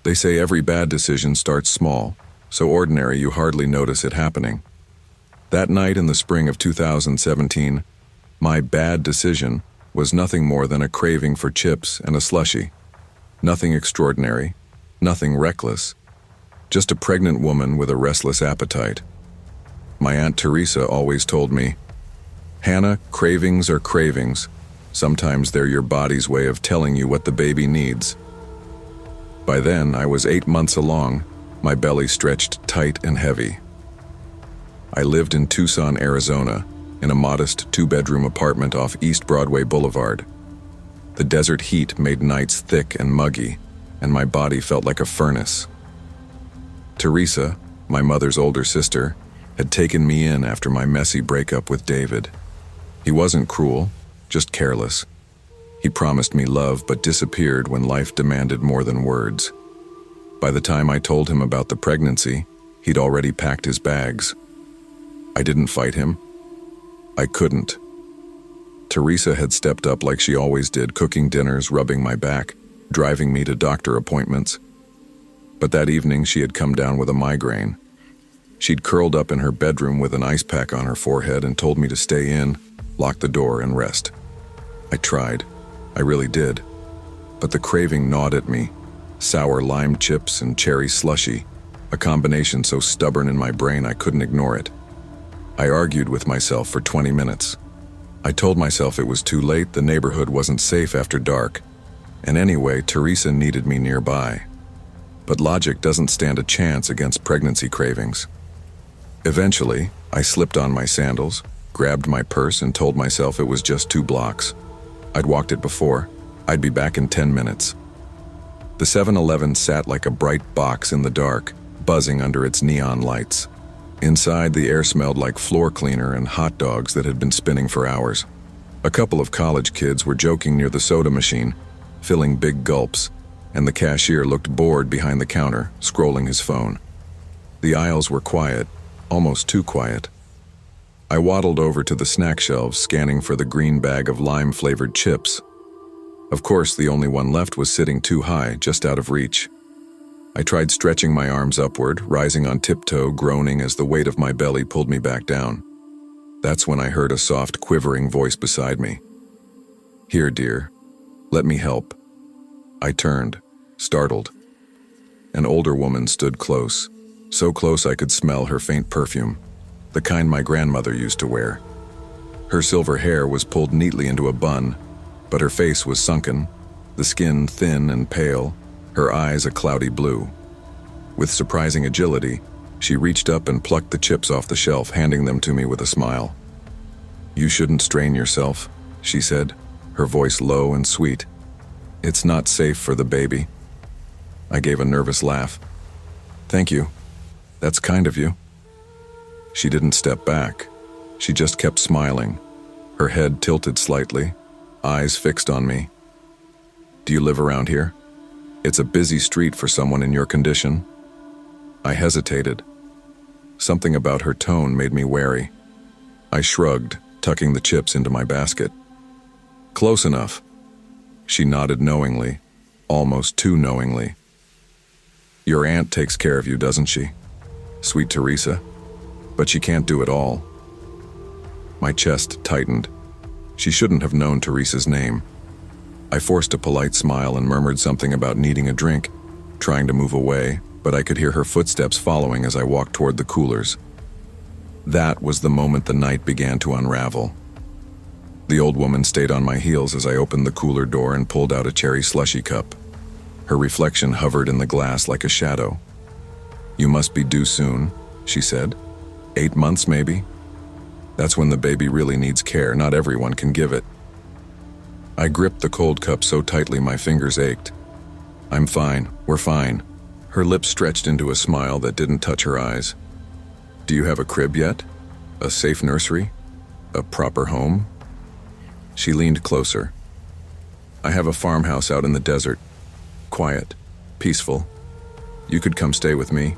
They say every bad decision starts small, so ordinary you hardly notice it happening. That night in the spring of 2017, my bad decision was nothing more than a craving for chips and a slushie. Nothing extraordinary, nothing reckless, just a pregnant woman with a restless appetite. My Aunt Teresa always told me, "Hannah, cravings are cravings. Sometimes they're your body's way of telling you what the baby needs." By then, I was 8 months along, my belly stretched tight and heavy. I lived in Tucson, Arizona, in a modest 2-bedroom apartment off East Broadway Boulevard. The desert heat made nights thick and muggy, and my body felt like a furnace. Teresa, my mother's older sister, had taken me in after my messy breakup with David. He wasn't cruel, just careless. He promised me love but disappeared when life demanded more than words. By the time I told him about the pregnancy, he'd already packed his bags. I didn't fight him. I couldn't. Teresa had stepped up like she always did, cooking dinners, rubbing my back, driving me to doctor appointments. But that evening she had come down with a migraine. She'd curled up in her bedroom with an ice pack on her forehead and told me to stay in, lock the door, and rest. I tried. I really did. But the craving gnawed at me. Sour lime chips and cherry slushie, a combination so stubborn in my brain I couldn't ignore it. I argued with myself for 20 minutes. I told myself it was too late, the neighborhood wasn't safe after dark, and anyway, Teresa needed me nearby. But logic doesn't stand a chance against pregnancy cravings. Eventually, I slipped on my sandals, grabbed my purse, and told myself it was just 2 blocks. I'd walked it before. I'd be back in 10 minutes. The 7-Eleven sat like a bright box in the dark, buzzing under its neon lights. Inside, the air smelled like floor cleaner and hot dogs that had been spinning for hours. A couple of college kids were joking near the soda machine, filling big gulps, and the cashier looked bored behind the counter, scrolling his phone. The aisles were quiet, almost too quiet. I waddled over to the snack shelves, scanning for the green bag of lime-flavored chips. Of course, the only one left was sitting too high, just out of reach. I tried stretching my arms upward, rising on tiptoe, groaning as the weight of my belly pulled me back down. That's when I heard a soft, quivering voice beside me. "Here, dear. Let me help." I turned, startled. An older woman stood close, so close I could smell her faint perfume, the kind my grandmother used to wear. Her silver hair was pulled neatly into a bun, but her face was sunken, the skin thin and pale, her eyes a cloudy blue. With surprising agility, she reached up and plucked the chips off the shelf, handing them to me with a smile. "You shouldn't strain yourself," she said, her voice low and sweet. "It's not safe for the baby." I gave a nervous laugh. "Thank you. That's kind of you." She didn't step back. She just kept smiling, her head tilted slightly, eyes fixed on me. "Do you live around here? It's a busy street for someone in your condition." I hesitated. Something about her tone made me wary. I shrugged, tucking the chips into my basket. "Close enough." She nodded knowingly, almost too knowingly. "Your aunt takes care of you, doesn't she? Sweet Teresa. But she can't do it all." My chest tightened. She shouldn't have known Teresa's name. I forced a polite smile and murmured something about needing a drink, trying to move away, but I could hear her footsteps following as I walked toward the coolers. That was the moment the night began to unravel. The old woman stayed on my heels as I opened the cooler door and pulled out a cherry slushie cup. Her reflection hovered in the glass like a shadow. "You must be due soon," she said. 8 months, maybe? That's when the baby really needs care. Not everyone can give it." I gripped the cold cup so tightly my fingers ached. "I'm fine. We're fine." Her lips stretched into a smile that didn't touch her eyes. "Do you have a crib yet? A safe nursery? A proper home?" She leaned closer. "I have a farmhouse out in the desert. Quiet. Peaceful. You could come stay with me.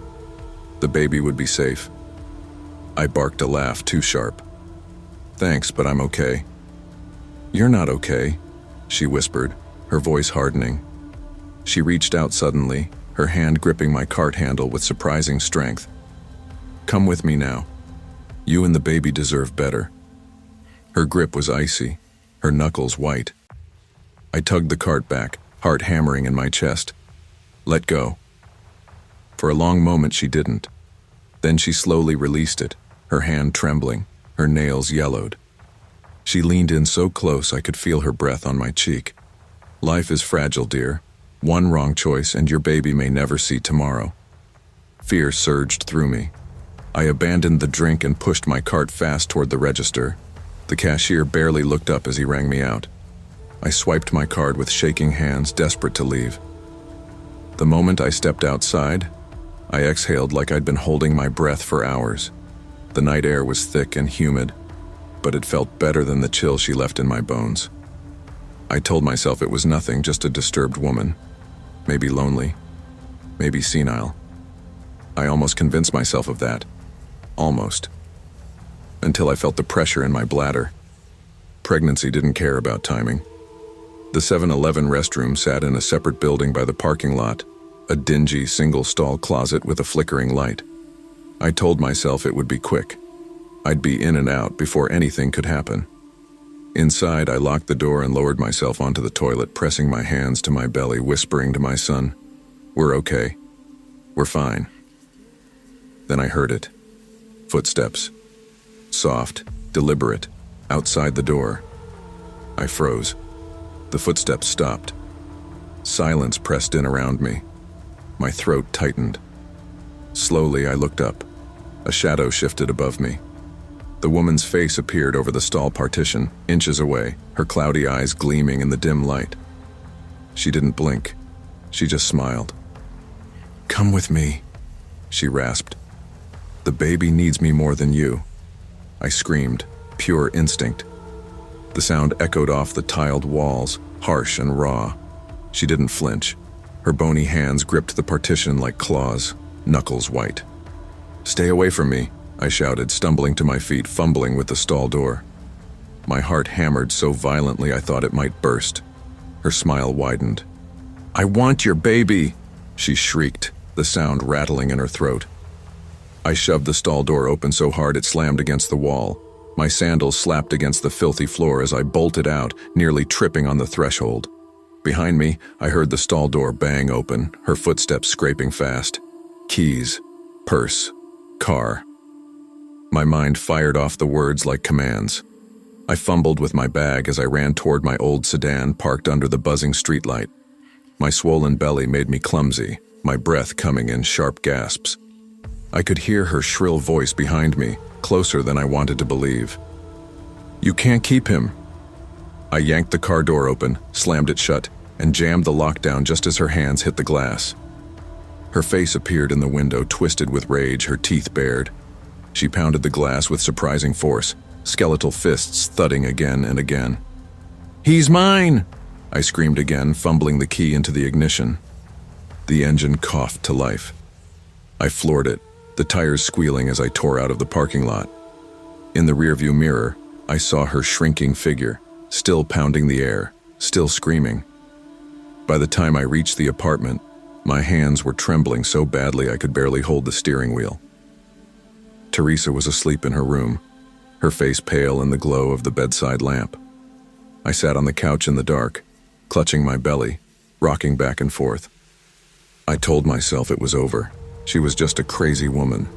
The baby would be safe." I barked a laugh too sharp. "Thanks, but I'm okay." "You're not okay," she whispered, her voice hardening. She reached out suddenly, her hand gripping my cart handle with surprising strength. "Come with me now. You and the baby deserve better." Her grip was icy, her knuckles white. I tugged the cart back, heart hammering in my chest. "Let go." For a long moment she didn't. Then she slowly released it, her hand trembling, her nails yellowed. She leaned in so close I could feel her breath on my cheek. "Life is fragile, dear. One wrong choice and your baby may never see tomorrow." Fear surged through me. I abandoned the drink and pushed my cart fast toward the register. The cashier barely looked up as he rang me out. I swiped my card with shaking hands, desperate to leave. The moment I stepped outside, I exhaled like I'd been holding my breath for hours. The night air was thick and humid, but it felt better than the chill she left in my bones. I told myself it was nothing, just a disturbed woman. Maybe lonely, maybe senile. I almost convinced myself of that. Almost. Until I felt the pressure in my bladder. Pregnancy didn't care about timing. The 7-Eleven restroom sat in a separate building by the parking lot, a dingy single-stall closet with a flickering light. I told myself it would be quick. I'd be in and out before anything could happen. Inside, I locked the door and lowered myself onto the toilet, pressing my hands to my belly, whispering to my son, "We're okay. We're fine." Then I heard it. Footsteps. Soft, deliberate, outside the door. I froze. The footsteps stopped. Silence pressed in around me. My throat tightened. Slowly, I looked up. A shadow shifted above me. The woman's face appeared over the stall partition, inches away, her cloudy eyes gleaming in the dim light. She didn't blink. She just smiled. "Come with me," she rasped. "The baby needs me more than you." I screamed, pure instinct. The sound echoed off the tiled walls, harsh and raw. She didn't flinch. Her bony hands gripped the partition like claws, knuckles white. "Stay away from me," I shouted, stumbling to my feet, fumbling with the stall door. My heart hammered so violently I thought it might burst. Her smile widened. "I want your baby," she shrieked, the sound rattling in her throat. I shoved the stall door open so hard it slammed against the wall. My sandals slapped against the filthy floor as I bolted out, nearly tripping on the threshold. Behind me, I heard the stall door bang open, her footsteps scraping fast. Keys, purse, car. My mind fired off the words like commands. I fumbled with my bag as I ran toward my old sedan parked under the buzzing streetlight. My swollen belly made me clumsy, my breath coming in sharp gasps. I could hear her shrill voice behind me, closer than I wanted to believe. "You can't keep him." I yanked the car door open, slammed it shut, and jammed the lockdown just as her hands hit the glass. Her face appeared in the window, twisted with rage, her teeth bared. She pounded the glass with surprising force, skeletal fists thudding again and again. "He's mine!" I screamed again, fumbling the key into the ignition. The engine coughed to life. I floored it, the tires squealing as I tore out of the parking lot. In the rearview mirror, I saw her shrinking figure, still pounding the air, still screaming. By the time I reached the apartment, my hands were trembling so badly I could barely hold the steering wheel. Teresa was asleep in her room, her face pale in the glow of the bedside lamp. I sat on the couch in the dark, clutching my belly, rocking back and forth. I told myself it was over. She was just a crazy woman.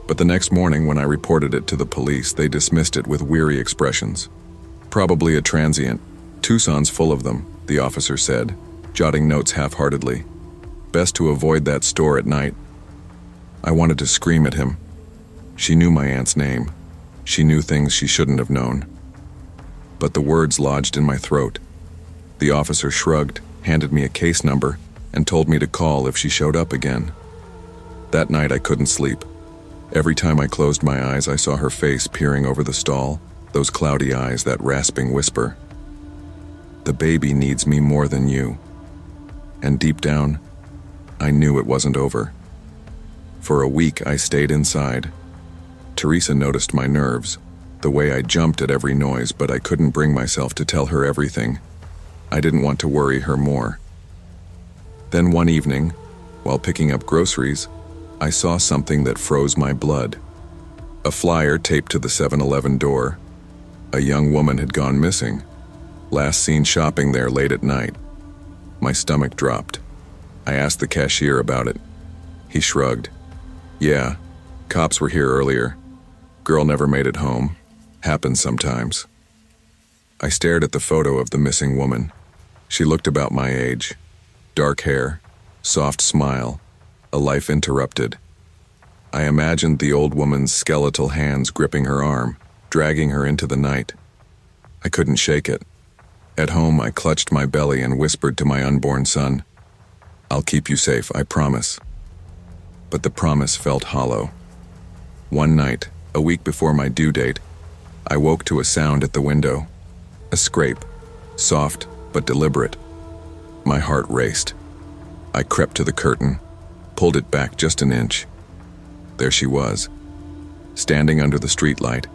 But the next morning when I reported it to the police, they dismissed it with weary expressions. "Probably a transient. Tucson's full of them," the officer said, jotting notes half-heartedly. "Best to avoid that store at night." I wanted to scream at him. She knew my aunt's name. She knew things she shouldn't have known. But the words lodged in my throat. The officer shrugged, handed me a case number, and told me to call if she showed up again. That night I couldn't sleep. Every time I closed my eyes, I saw her face peering over the stall, those cloudy eyes, that rasping whisper. "The baby needs me more than you." And deep down, I knew it wasn't over. For a week, I stayed inside. Teresa noticed my nerves, the way I jumped at every noise, but I couldn't bring myself to tell her everything. I didn't want to worry her more. Then one evening, While picking up groceries, I saw something that froze my blood. A flyer taped to the 7-Eleven door. A young woman had gone missing, last seen shopping there late at night. My stomach dropped. I asked the cashier about it. He shrugged. Yeah, cops were here earlier. Girl never made it home. Happens sometimes. I stared at the photo of the missing woman. She looked about my age. Dark hair, soft smile, a life interrupted. I imagined the old woman's skeletal hands gripping her arm, dragging her into the night. I couldn't shake it. At home, I clutched my belly and whispered to my unborn son, "I'll keep you safe, I promise." But the promise felt hollow. One night, a week before my due date, I woke to a sound at the window. A scrape, soft but deliberate. My heart raced. I crept to the curtain, pulled it back just an inch. There she was, standing under the streetlight,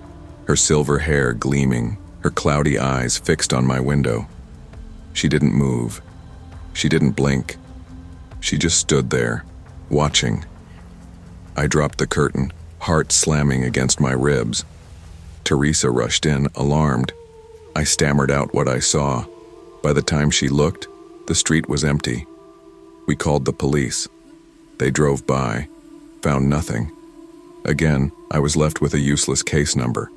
her silver hair gleaming, her cloudy eyes fixed on my window. She didn't move. She didn't blink. She just stood there, watching. I dropped the curtain, heart slamming against my ribs. Teresa rushed in, alarmed. I stammered out what I saw. By the time she looked, the street was empty. We called the police. They drove by, found nothing. Again, I was left with a useless case number.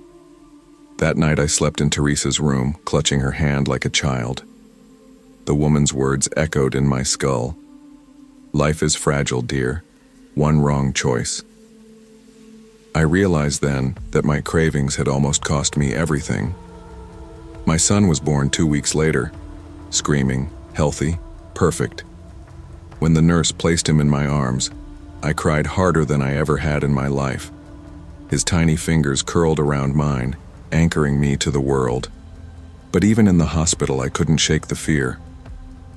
That night I slept in Teresa's room, clutching her hand like a child. The woman's words echoed in my skull. Life is fragile, dear. One wrong choice. I realized then that my cravings had almost cost me everything. My son was born 2 weeks later, screaming, healthy, perfect. When the nurse placed him in my arms, I cried harder than I ever had in my life. His tiny fingers curled around mine, anchoring me to the world. But even in the hospital, I couldn't shake the fear.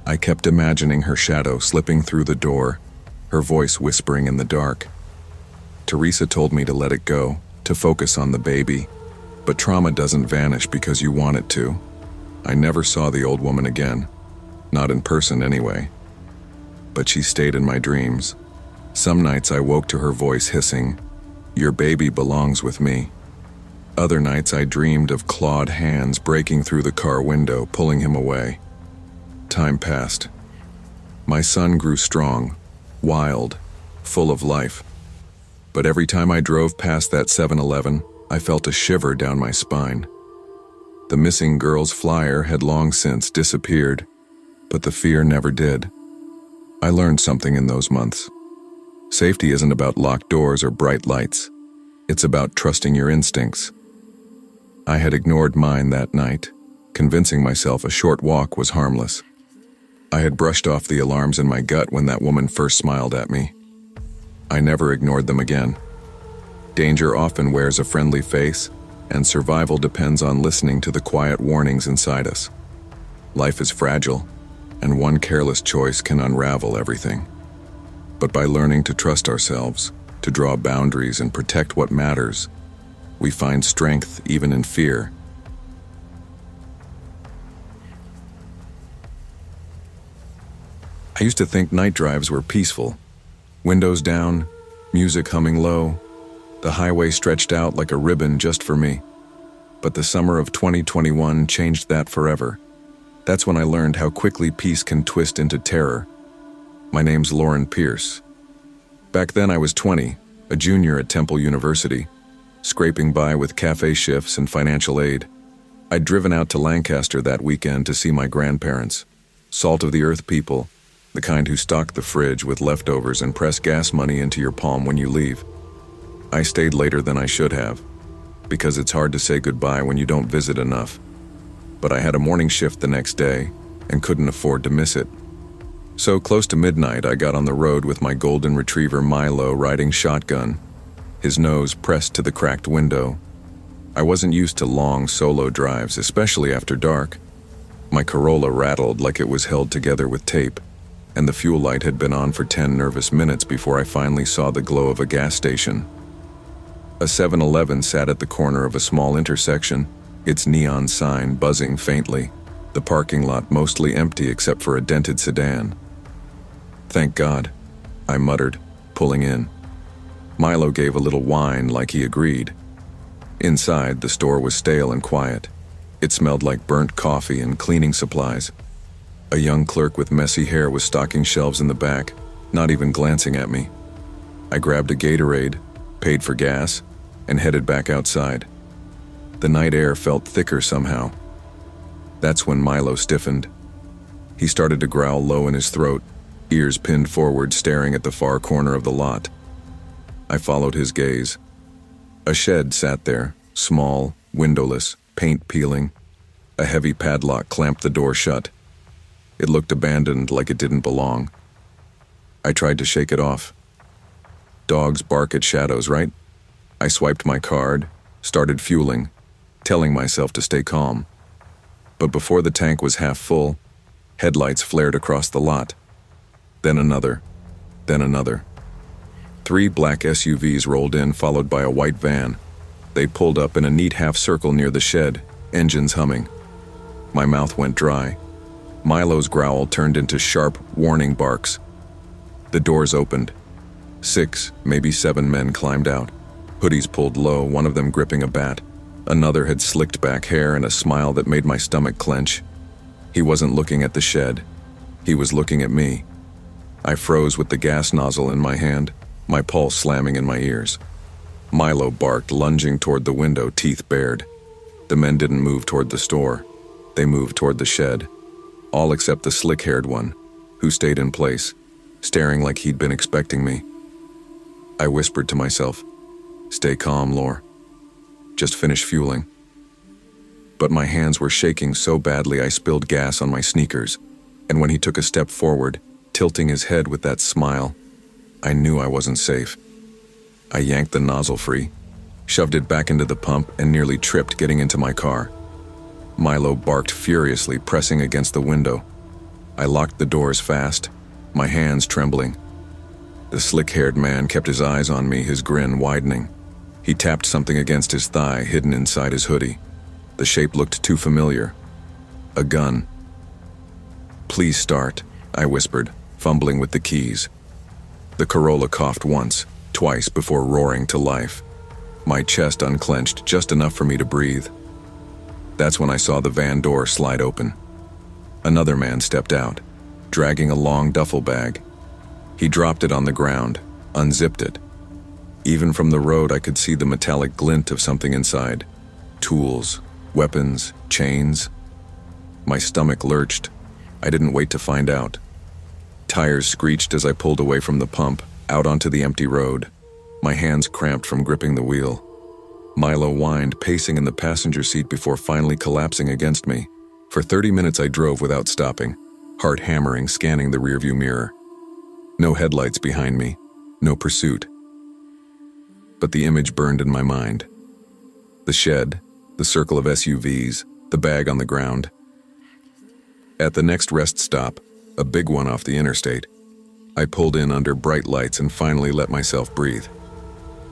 I kept imagining her shadow slipping through the door, her voice whispering in the dark. Teresa told me to let it go, to focus on the baby. But trauma doesn't vanish because you want it to. I never saw the old woman again. Not in person anyway. But she stayed in my dreams. Some nights I woke to her voice hissing, "Your baby belongs with me." Other nights I dreamed of clawed hands breaking through the car window, pulling him away. Time passed. My son grew strong, wild, full of life. But every time I drove past that 7-Eleven, I felt a shiver down my spine. The missing girl's flyer had long since disappeared, but the fear never did. I learned something in those months. Safety isn't about locked doors or bright lights. It's about trusting your instincts. I had ignored mine that night, convincing myself a short walk was harmless. I had brushed off the alarms in my gut when that woman first smiled at me. I never ignored them again. Danger often wears a friendly face, and survival depends on listening to the quiet warnings inside us. Life is fragile, and one careless choice can unravel everything. But by learning to trust ourselves, to draw boundaries and protect what matters, we find strength even in fear. I used to think night drives were peaceful. Windows down, music humming low, the highway stretched out like a ribbon just for me. But the summer of 2021 changed that forever. That's when I learned how quickly peace can twist into terror. My name's Lauren Pierce. Back then I was 20, a junior at Temple University, scraping by with cafe shifts and financial aid. I'd driven out to Lancaster that weekend to see my grandparents, salt-of-the-earth people, the kind who stock the fridge with leftovers and press gas money into your palm when you leave. I stayed later than I should have, because it's hard to say goodbye when you don't visit enough. But I had a morning shift the next day and couldn't afford to miss it. So close to midnight, I got on the road with my golden retriever Milo riding shotgun, his nose pressed to the cracked window. I wasn't used to long solo drives, especially after dark. My Corolla rattled like it was held together with tape, and the fuel light had been on for 10 nervous minutes before I finally saw the glow of a gas station. A 7-Eleven sat at the corner of a small intersection, its neon sign buzzing faintly, the parking lot mostly empty except for a dented sedan. Thank God. I muttered, pulling in. Milo gave a little whine like he agreed. Inside, the store was stale and quiet. It smelled like burnt coffee and cleaning supplies. A young clerk with messy hair was stocking shelves in the back, not even glancing at me. I grabbed a Gatorade, paid for gas, and headed back outside. The night air felt thicker somehow. That's when Milo stiffened. He started to growl low in his throat, ears pinned forward, staring at the far corner of the lot. I followed his gaze. A shed sat there, small, windowless, paint peeling. A heavy padlock clamped the door shut. It looked abandoned, like it didn't belong. I tried to shake it off. Dogs bark at shadows, right? I swiped my card, started fueling, telling myself to stay calm. But before the tank was half full, headlights flared across the lot. Then another, then another. 3 black SUVs rolled in, followed by a white van. They pulled up in a neat half circle near the shed, engines humming. My mouth went dry. Milo's growl turned into sharp, warning barks. The doors opened. 6, maybe 7 men climbed out. Hoodies pulled low, one of them gripping a bat. Another had slicked back hair and a smile that made my stomach clench. He wasn't looking at the shed. He was looking at me. I froze with the gas nozzle in my hand, my pulse slamming in my ears. Milo barked, lunging toward the window, teeth bared. The men didn't move toward the store. They moved toward the shed. All except the slick-haired one, who stayed in place, staring like he'd been expecting me. I whispered to myself, "Stay calm, Lore. Just finish fueling." But my hands were shaking so badly I spilled gas on my sneakers, and when he took a step forward, tilting his head with that smile, I knew I wasn't safe. I yanked the nozzle free, shoved it back into the pump, and nearly tripped getting into my car. Milo barked furiously, pressing against the window. I locked the doors fast, my hands trembling. The slick-haired man kept his eyes on me, his grin widening. He tapped something against his thigh, hidden inside his hoodie. The shape looked too familiar. A gun. "Please start," I whispered, fumbling with the keys. The Corolla coughed once, twice before roaring to life. My chest unclenched just enough for me to breathe. That's when I saw the van door slide open. Another man stepped out, dragging a long duffel bag. He dropped it on the ground, unzipped it. Even from the road, I could see the metallic glint of something inside. Tools, weapons, chains. My stomach lurched. I didn't wait to find out. Tires screeched as I pulled away from the pump, out onto the empty road. My hands cramped from gripping the wheel. Milo whined, pacing in the passenger seat before finally collapsing against me. For 30 minutes I drove without stopping, heart hammering, scanning the rearview mirror. No headlights behind me, no pursuit. But the image burned in my mind. The shed, the circle of SUVs, the bag on the ground. At the next rest stop, a big one off the interstate, I pulled in under bright lights and finally let myself breathe.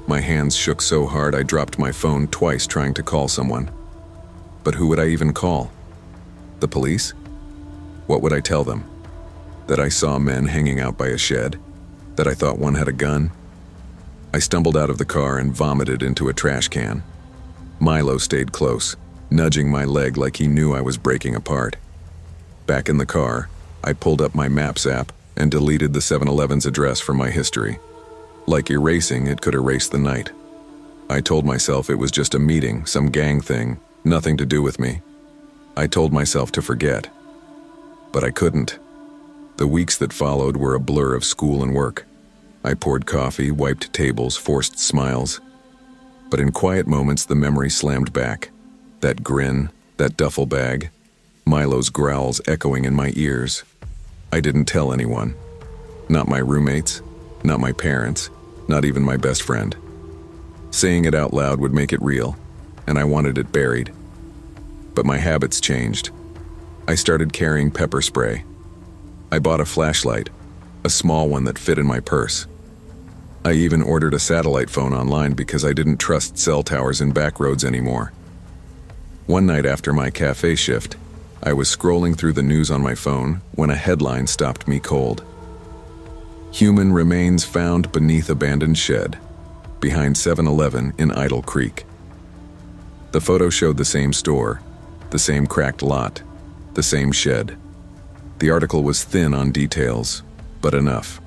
My hands shook so hard I dropped my phone twice trying to call someone. But who would I even call? The police? What would I tell them? That I saw men hanging out by a shed? That I thought one had a gun? I stumbled out of the car and vomited into a trash can. Milo stayed close, nudging my leg like he knew I was breaking apart. Back in the car, I pulled up my Maps app and deleted the 7-Eleven's address from my history. Like erasing, it could erase the night. I told myself it was just a meeting, some gang thing, nothing to do with me. I told myself to forget. But I couldn't. The weeks that followed were a blur of school and work. I poured coffee, wiped tables, forced smiles. But in quiet moments, the memory slammed back. That grin, that duffel bag, Milo's growls echoing in my ears. I didn't tell anyone. Not my roommates, not my parents, not even my best friend. Saying it out loud would make it real, and I wanted it buried. But my habits changed. I started carrying pepper spray. I bought a flashlight, a small one that fit in my purse. I even ordered a satellite phone online because I didn't trust cell towers in back roads anymore. One night after my cafe shift, I was scrolling through the news on my phone when a headline stopped me cold. Human remains found beneath abandoned shed, behind 7-Eleven in Idle Creek. The photo showed the same store, the same cracked lot, the same shed. The article was thin on details, but enough.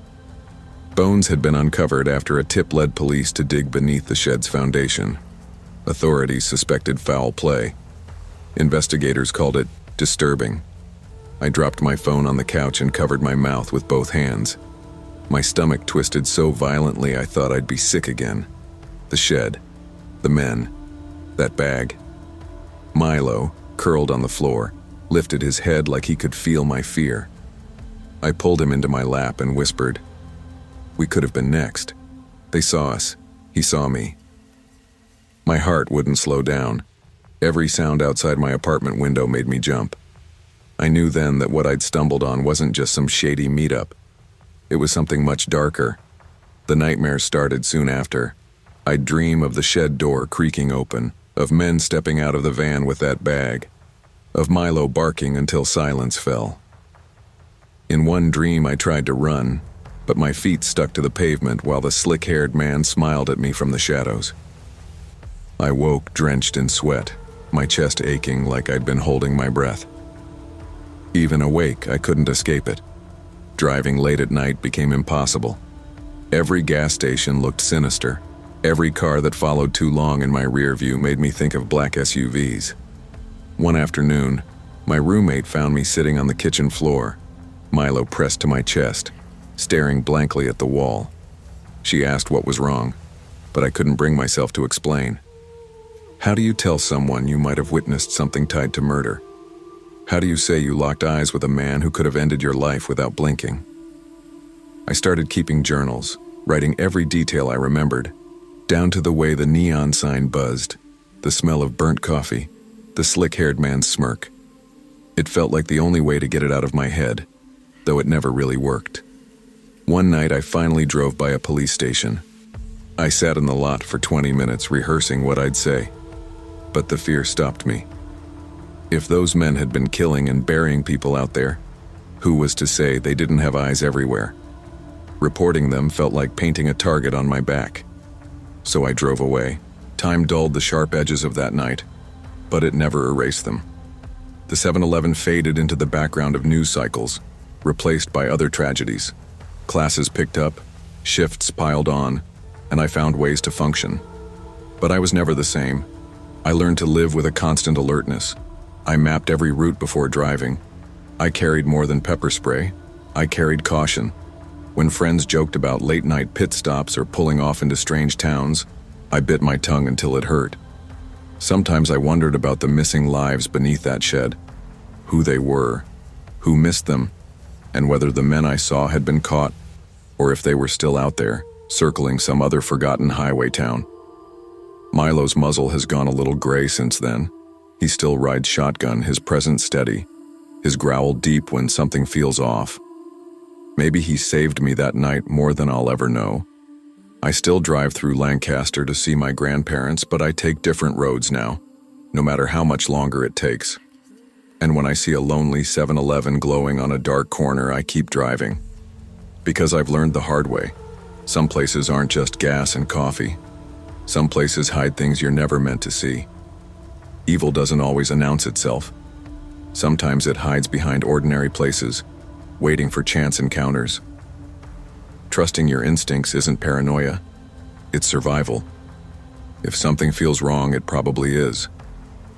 Bones had been uncovered after a tip led police to dig beneath the shed's foundation. Authorities suspected foul play. Investigators called it disturbing. I dropped my phone on the couch and covered my mouth with both hands. My stomach twisted so violently I thought I'd be sick again. The shed, the men, that bag. Milo, curled on the floor, lifted his head like he could feel my fear. I pulled him into my lap and whispered, "We could have been next." They saw us. He saw me. My heart wouldn't slow down. Every sound outside my apartment window made me jump. I knew then that what I'd stumbled on wasn't just some shady meetup. It was something much darker. The nightmares started soon after. I'd dream of the shed door creaking open, of men stepping out of the van with that bag, of Milo barking until silence fell. In one dream I tried to run, but my feet stuck to the pavement while the slick-haired man smiled at me from the shadows. I woke drenched in sweat, my chest aching like I'd been holding my breath. Even awake, I couldn't escape it. Driving late at night became impossible. Every gas station looked sinister. Every car that followed too long in my rear view made me think of black SUVs. One afternoon, my roommate found me sitting on the kitchen floor, Milo pressed to my chest, staring blankly at the wall. She asked what was wrong, but I couldn't bring myself to explain. How do you tell someone you might have witnessed something tied to murder? How do you say you locked eyes with a man who could have ended your life without blinking? I started keeping journals, writing every detail I remembered, down to the way the neon sign buzzed, the smell of burnt coffee, the slick-haired man's smirk. It felt like the only way to get it out of my head, though it never really worked. One night I finally drove by a police station. I sat in the lot for 20 minutes rehearsing what I'd say, but the fear stopped me. If those men had been killing and burying people out there, who was to say they didn't have eyes everywhere? Reporting them felt like painting a target on my back. So I drove away. Time dulled the sharp edges of that night, but it never erased them. The 7-Eleven faded into the background of news cycles, replaced by other tragedies. Classes picked up, shifts piled on, and I found ways to function. But I was never the same. I learned to live with a constant alertness. I mapped every route before driving. I carried more than pepper spray. I carried caution. When friends joked about late-night pit stops or pulling off into strange towns, I bit my tongue until it hurt. Sometimes I wondered about the missing lives beneath that shed, who they were, who missed them, and whether the men I saw had been caught, or if they were still out there, circling some other forgotten highway town. Milo's muzzle has gone a little gray since then. He still rides shotgun, his presence steady, his growl deep when something feels off. Maybe he saved me that night more than I'll ever know. I still drive through Lancaster to see my grandparents, but I take different roads now, no matter how much longer it takes. And when I see a lonely 7-Eleven glowing on a dark corner, I keep driving. Because I've learned the hard way. Some places aren't just gas and coffee. Some places hide things you're never meant to see. Evil doesn't always announce itself. Sometimes it hides behind ordinary places, waiting for chance encounters. Trusting your instincts isn't paranoia, it's survival. If something feels wrong, it probably is.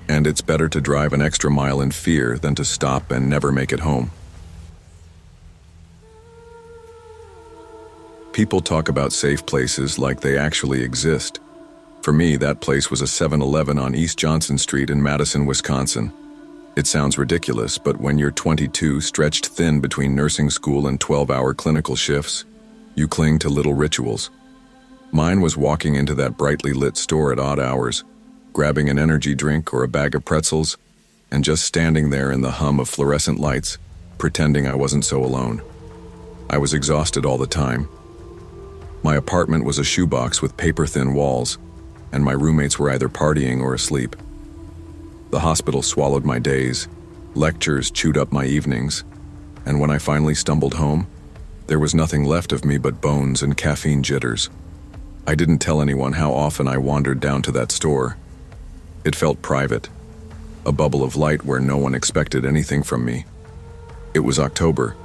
And it's better to drive an extra mile in fear than to stop and never make it home. People talk about safe places like they actually exist. For me, that place was a 7-Eleven on East Johnson Street in Madison, Wisconsin. It sounds ridiculous, but when you're 22, stretched thin between nursing school and 12-hour clinical shifts, you cling to little rituals. Mine was walking into that brightly lit store at odd hours, grabbing an energy drink or a bag of pretzels, and just standing there in the hum of fluorescent lights, pretending I wasn't so alone. I was exhausted all the time. My apartment was a shoebox with paper-thin walls, and my roommates were either partying or asleep. The hospital swallowed my days, lectures chewed up my evenings, and when I finally stumbled home, There was nothing left of me but bones and caffeine jitters. I didn't tell anyone how often I wandered down to that store. It felt private, a bubble of light where no one expected anything from me. It was October,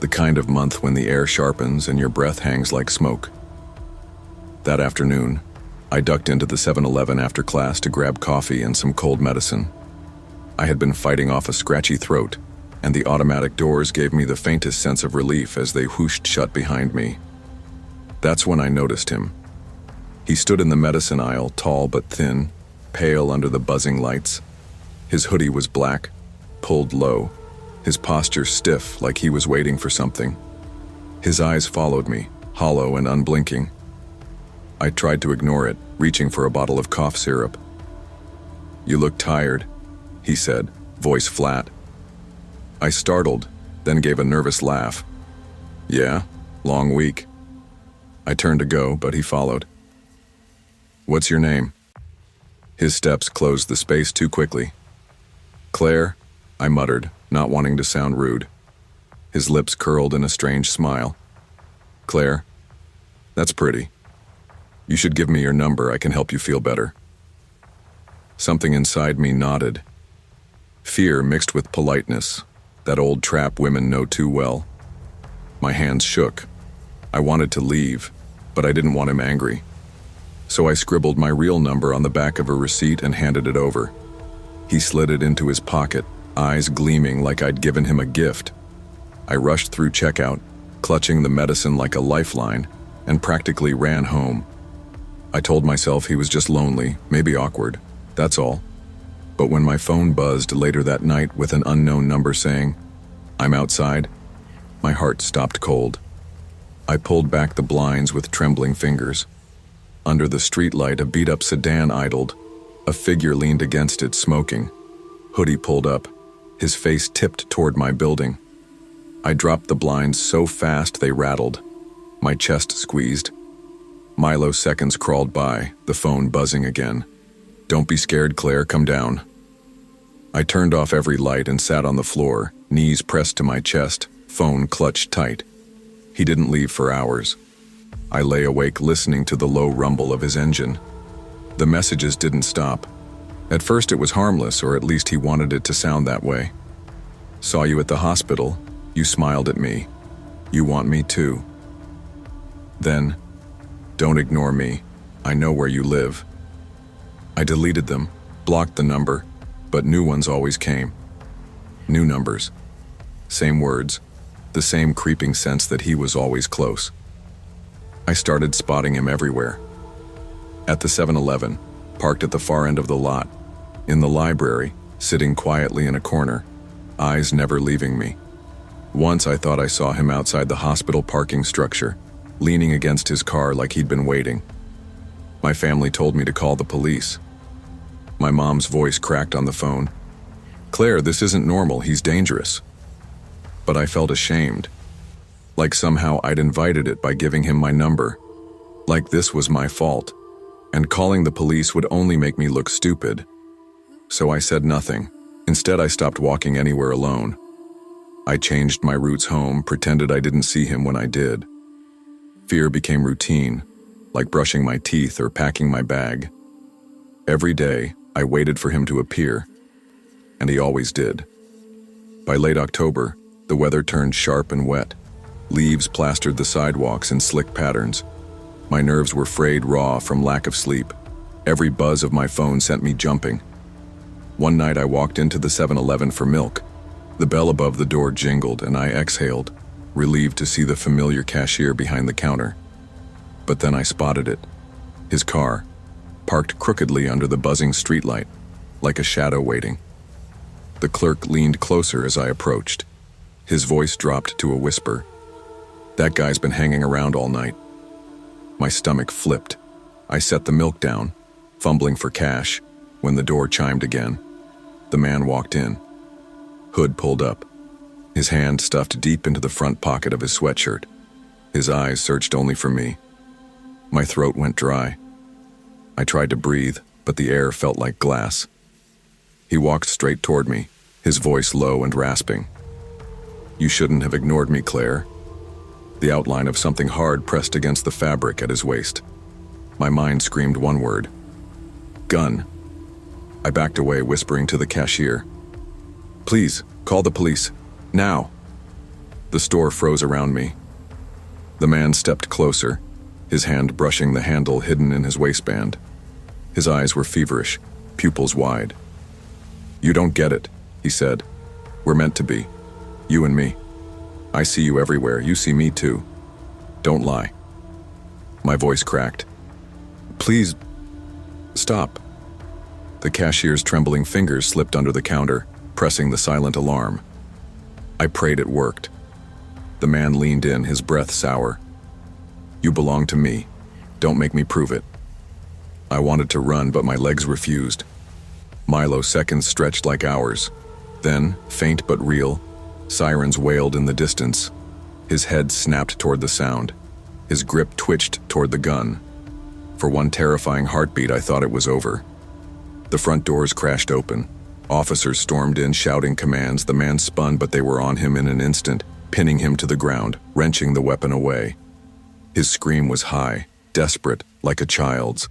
the kind of month when the air sharpens and your breath hangs like smoke. That afternoon, I ducked into the 7-Eleven after class to grab coffee and some cold medicine. I had been fighting off a scratchy throat, and the automatic doors gave me the faintest sense of relief as they whooshed shut behind me. That's when I noticed him. He stood in the medicine aisle, tall but thin, pale under the buzzing lights. His hoodie was black, pulled low, his posture stiff like he was waiting for something. His eyes followed me, hollow and unblinking. I tried to ignore it, reaching for a bottle of cough syrup. "You look tired," he said, voice flat. I startled, then gave a nervous laugh. "Yeah, long week." I turned to go, but he followed. "What's your name?" His steps closed the space too quickly. "Claire," I muttered, not wanting to sound rude. His lips curled in a strange smile. "Claire? That's pretty. You should give me your number, I can help you feel better." Something inside me nodded. Fear mixed with politeness, that old trap women know too well. My hands shook. I wanted to leave, but I didn't want him angry. So I scribbled my real number on the back of a receipt and handed it over. He slid it into his pocket, eyes gleaming like I'd given him a gift. I rushed through checkout, clutching the medicine like a lifeline, and practically ran home. I told myself he was just lonely, maybe awkward, that's all. But when my phone buzzed later that night with an unknown number saying, "I'm outside," my heart stopped cold. I pulled back the blinds with trembling fingers. Under the streetlight, a beat-up sedan idled. A figure leaned against it, smoking. Hoodie pulled up, his face tipped toward my building. I dropped the blinds so fast they rattled. My chest squeezed. Seconds crawled by, the phone buzzing again. "Don't be scared, Claire, come down." I turned off every light and sat on the floor, knees pressed to my chest, phone clutched tight. He didn't leave for hours. I lay awake listening to the low rumble of his engine. The messages didn't stop. At first it was harmless, or at least he wanted it to sound that way. "Saw you at the hospital. You smiled at me. You want me too." Then, "Don't ignore me. I know where you live." I deleted them, blocked the number, but new ones always came. New numbers. Same words. The same creeping sense that he was always close. I started spotting him everywhere. At the 7-Eleven, parked at the far end of the lot. In the library, sitting quietly in a corner, eyes never leaving me. Once I thought I saw him outside the hospital parking structure, leaning against his car like he'd been waiting. My family told me to call the police. My mom's voice cracked on the phone. "Claire, this isn't normal, he's dangerous." But I felt ashamed. Like somehow I'd invited it by giving him my number. Like this was my fault. And calling the police would only make me look stupid. So I said nothing. Instead, I stopped walking anywhere alone. I changed my routes home, pretended I didn't see him when I did. Fear became routine, like brushing my teeth or packing my bag. Every day, I waited for him to appear, and he always did. By late October, the weather turned sharp and wet. Leaves plastered the sidewalks in slick patterns. My nerves were frayed raw from lack of sleep. Every buzz of my phone sent me jumping. One night I walked into the 7-Eleven for milk. The bell above the door jingled and I exhaled, relieved to see the familiar cashier behind the counter. But then I spotted it. His car, parked crookedly under the buzzing streetlight, like a shadow waiting. The clerk leaned closer as I approached. His voice dropped to a whisper. "That guy's been hanging around all night." My stomach flipped. I set the milk down, fumbling for cash, when the door chimed again. The man walked in. Hood pulled up, his hand stuffed deep into the front pocket of his sweatshirt. His eyes searched only for me. My throat went dry. I tried to breathe, but the air felt like glass. He walked straight toward me, his voice low and rasping. "You shouldn't have ignored me, Claire." the outline of something hard pressed against the fabric at his waist. My mind screamed one word: gun. I backed away, whispering to the cashier, "Please, call the police. Now." The store froze around me. The man stepped closer, his hand brushing the handle hidden in his waistband. His eyes were feverish, pupils wide. "You don't get it," he said. "We're meant to be. You and me. I see you everywhere. You see me too. Don't lie." My voice cracked. "Please, stop." The cashier's trembling fingers slipped under the counter, pressing the silent alarm. I prayed it worked. The man leaned in, his breath sour. "You belong to me. Don't make me prove it." I wanted to run, but my legs refused. Seconds stretched like hours. Then, faint but real, sirens wailed in the distance. His head snapped toward the sound. His grip twitched toward the gun. For one terrifying heartbeat, I thought it was over. The front doors crashed open. Officers stormed in, shouting commands. The man spun, but they were on him in an instant, pinning him to the ground, wrenching the weapon away. His scream was high, desperate, like a child's.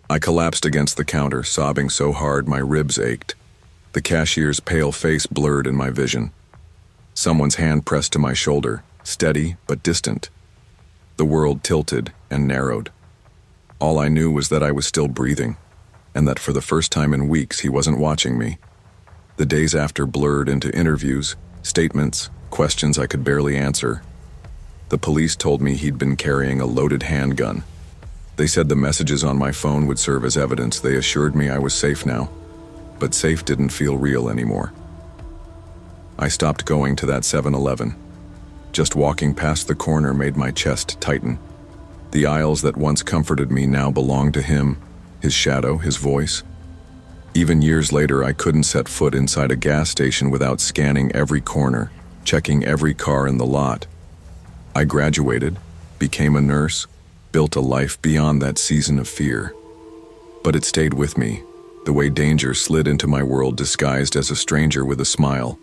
I collapsed against the counter, sobbing so hard my ribs ached. The cashier's pale face blurred in my vision. Someone's hand pressed to my shoulder, steady but distant. The world tilted and narrowed. All I knew was that I was still breathing, and that for the first time in weeks he wasn't watching me. The days after blurred into interviews, statements, questions I could barely answer. The police told me he'd been carrying a loaded handgun. They said the messages on my phone would serve as evidence. They assured me I was safe now, but safe didn't feel real anymore. I stopped going to that 7-Eleven. Just walking past the corner made my chest tighten. The aisles that once comforted me now belonged to him, his shadow, his voice. Even years later, I couldn't set foot inside a gas station without scanning every corner, checking every car in the lot. I graduated, became a nurse, built a life beyond that season of fear. But it stayed with me, the way danger slid into my world disguised as a stranger with a smile,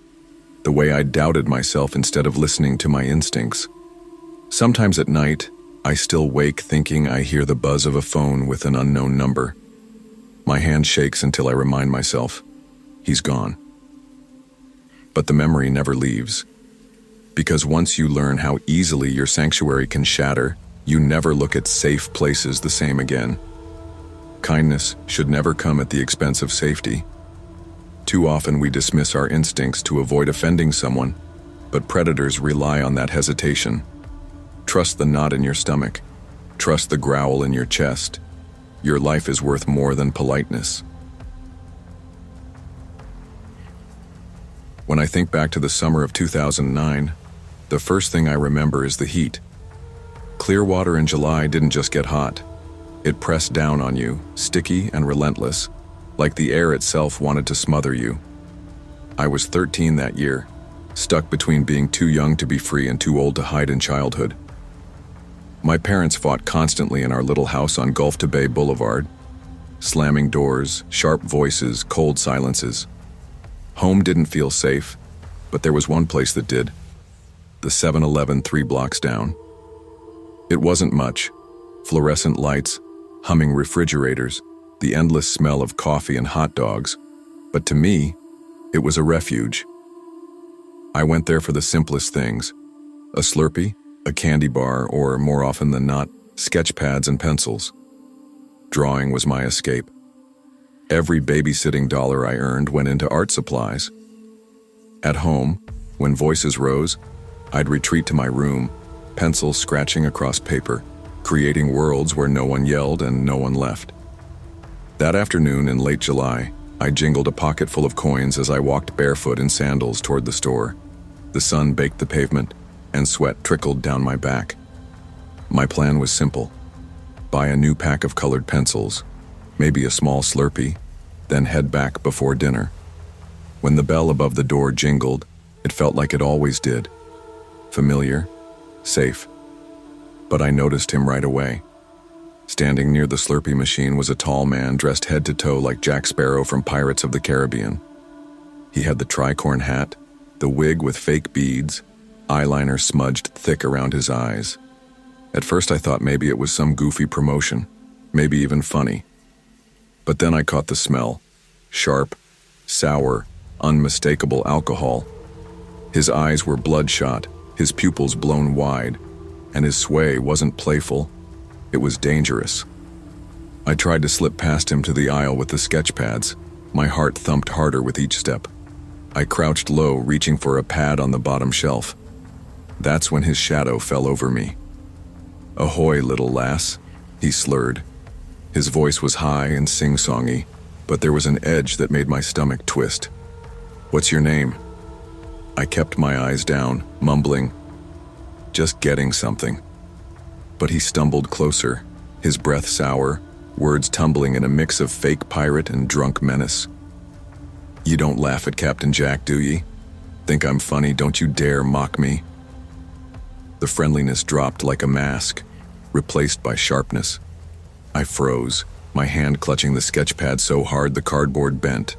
the way I doubted myself instead of listening to my instincts. Sometimes at night, I still wake thinking I hear the buzz of a phone with an unknown number. My hand shakes until I remind myself, he's gone. But the memory never leaves. Because once you learn how easily your sanctuary can shatter, you never look at safe places the same again. Kindness should never come at the expense of safety. Too often we dismiss our instincts to avoid offending someone, but predators rely on that hesitation. Trust the knot in your stomach. Trust the growl in your chest. Your life is worth more than politeness. When I think back to the summer of 2009, the first thing I remember is the heat. Clearwater in July didn't just get hot. It pressed down on you, sticky and relentless, like the air itself wanted to smother you. I was 13 that year, stuck between being too young to be free and too old to hide in childhood. My parents fought constantly in our little house on Gulf to Bay Boulevard, slamming doors, sharp voices, cold silences. Home didn't feel safe, but there was one place that did. The 7-Eleven 3 blocks down. It wasn't much. Fluorescent lights, humming refrigerators, the endless smell of coffee and hot dogs. But to me, it was a refuge. I went there for the simplest things. A Slurpee, a candy bar, or more often than not, sketch pads and pencils. Drawing was my escape. Every babysitting dollar I earned went into art supplies. At home, when voices rose, I'd retreat to my room, pencils scratching across paper, creating worlds where no one yelled and no one left. That afternoon in late July, I jingled a pocket full of coins as I walked barefoot in sandals toward the store. The sun baked the pavement, and sweat trickled down my back. My plan was simple. Buy a new pack of colored pencils, maybe a small Slurpee, then head back before dinner. When the bell above the door jingled, it felt like it always did. Familiar, safe. But I noticed him right away. Standing near the Slurpee machine was a tall man dressed head to toe like Jack Sparrow from Pirates of the Caribbean. He had the tricorn hat, the wig with fake beads, eyeliner smudged thick around his eyes. At first I thought maybe it was some goofy promotion, maybe even funny. But then I caught the smell. Sharp, sour, unmistakable alcohol. His eyes were bloodshot, his pupils blown wide, and his sway wasn't playful, it was dangerous. I tried to slip past him to the aisle with the sketch pads. My heart thumped harder with each step. I crouched low, reaching for a pad on the bottom shelf. That's when his shadow fell over me. "Ahoy, little lass," he slurred. His voice was high and sing-songy, but there was an edge that made my stomach twist. "What's your name?" I kept my eyes down, mumbling, "Just getting something." But he stumbled closer, his breath sour, words tumbling in a mix of fake pirate and drunk menace. "You don't laugh at Captain Jack, do ye? Think I'm funny, don't you dare mock me." The friendliness dropped like a mask, replaced by sharpness. I froze, my hand clutching the sketch pad so hard the cardboard bent.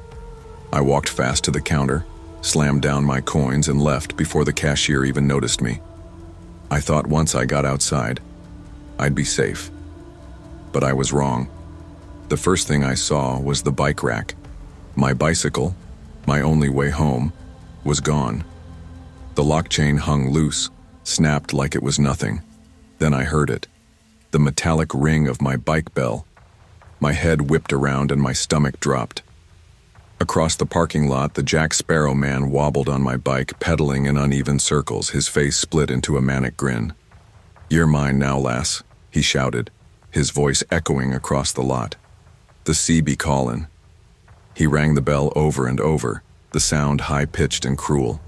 I walked fast to the counter, slammed down my coins and left before the cashier even noticed me. I thought once I got outside, I'd be safe. But I was wrong. The first thing I saw was the bike rack. My bicycle, my only way home, was gone. The lock chain hung loose, snapped like it was nothing. Then I heard it, the metallic ring of my bike bell. My head whipped around and my stomach dropped. Across the parking lot, the Jack Sparrow man wobbled on my bike, pedaling in uneven circles, his face split into a manic grin. "You're mine now, lass," he shouted, his voice echoing across the lot. "The sea be callin'." He rang the bell over and over, the sound high-pitched and cruel.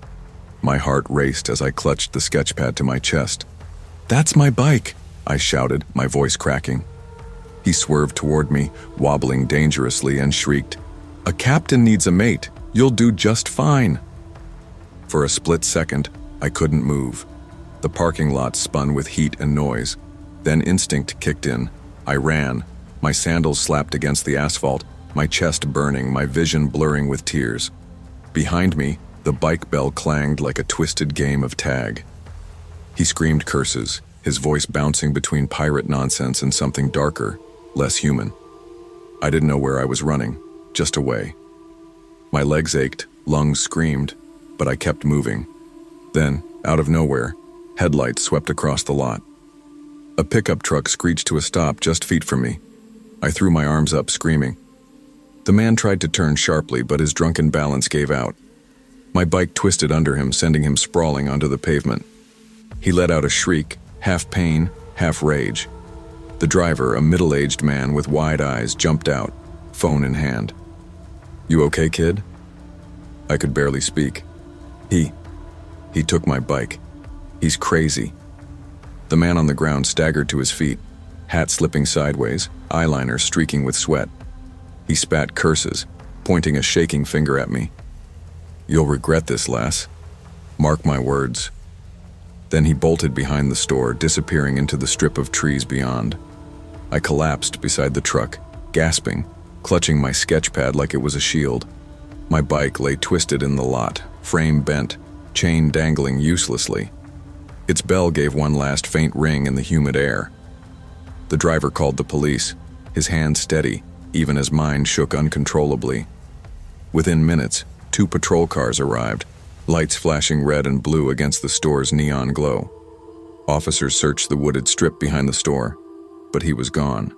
My heart raced as I clutched the sketchpad to my chest. "That's my bike," I shouted, my voice cracking. He swerved toward me, wobbling dangerously, and shrieked, "A captain needs a mate. You'll do just fine." For a split second, I couldn't move. The parking lot spun with heat and noise. Then instinct kicked in. I ran, my sandals slapped against the asphalt, my chest burning, my vision blurring with tears. Behind me, the bike bell clanged like a twisted game of tag. He screamed curses, his voice bouncing between pirate nonsense and something darker, less human. I didn't know where I was running, just away. My legs ached, lungs screamed, but I kept moving. Then, out of nowhere, headlights swept across the lot. A pickup truck screeched to a stop just feet from me. I threw my arms up, screaming. The man tried to turn sharply, but his drunken balance gave out. My bike twisted under him, sending him sprawling onto the pavement. He let out a shriek, half pain, half rage. The driver, a middle-aged man with wide eyes, jumped out, phone in hand. "You okay, kid?" I could barely speak. He took my bike. He's crazy." The man on the ground staggered to his feet, hat slipping sideways, eyeliner streaking with sweat. He spat curses, pointing a shaking finger at me. "You'll regret this, lass. Mark my words." Then he bolted behind the store, disappearing into the strip of trees beyond. I collapsed beside the truck, gasping, clutching my sketchpad like it was a shield. My bike lay twisted in the lot, frame bent, chain dangling uselessly. Its bell gave one last faint ring in the humid air. The driver called the police, his hand steady, even as mine shook uncontrollably. Within minutes, 2 patrol cars arrived, lights flashing red and blue against the store's neon glow. Officers searched the wooded strip behind the store, but he was gone.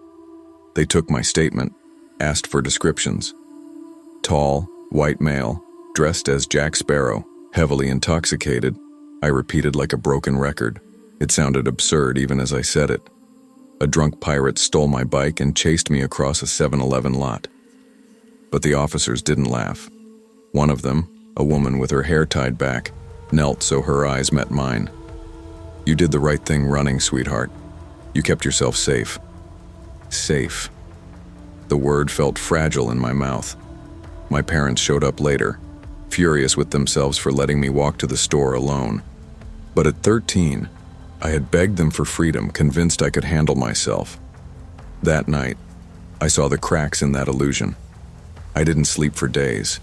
They took my statement, asked for descriptions. Tall, white male, dressed as Jack Sparrow, heavily intoxicated, I repeated like a broken record. It sounded absurd even as I said it. A drunk pirate stole my bike and chased me across a 7-Eleven lot. But the officers didn't laugh. One of them, a woman with her hair tied back, knelt so her eyes met mine. "You did the right thing running, sweetheart. You kept yourself safe." Safe. The word felt fragile in my mouth. My parents showed up later, furious with themselves for letting me walk to the store alone. But at 13, I had begged them for freedom, convinced I could handle myself. That night, I saw the cracks in that illusion. I didn't sleep for days.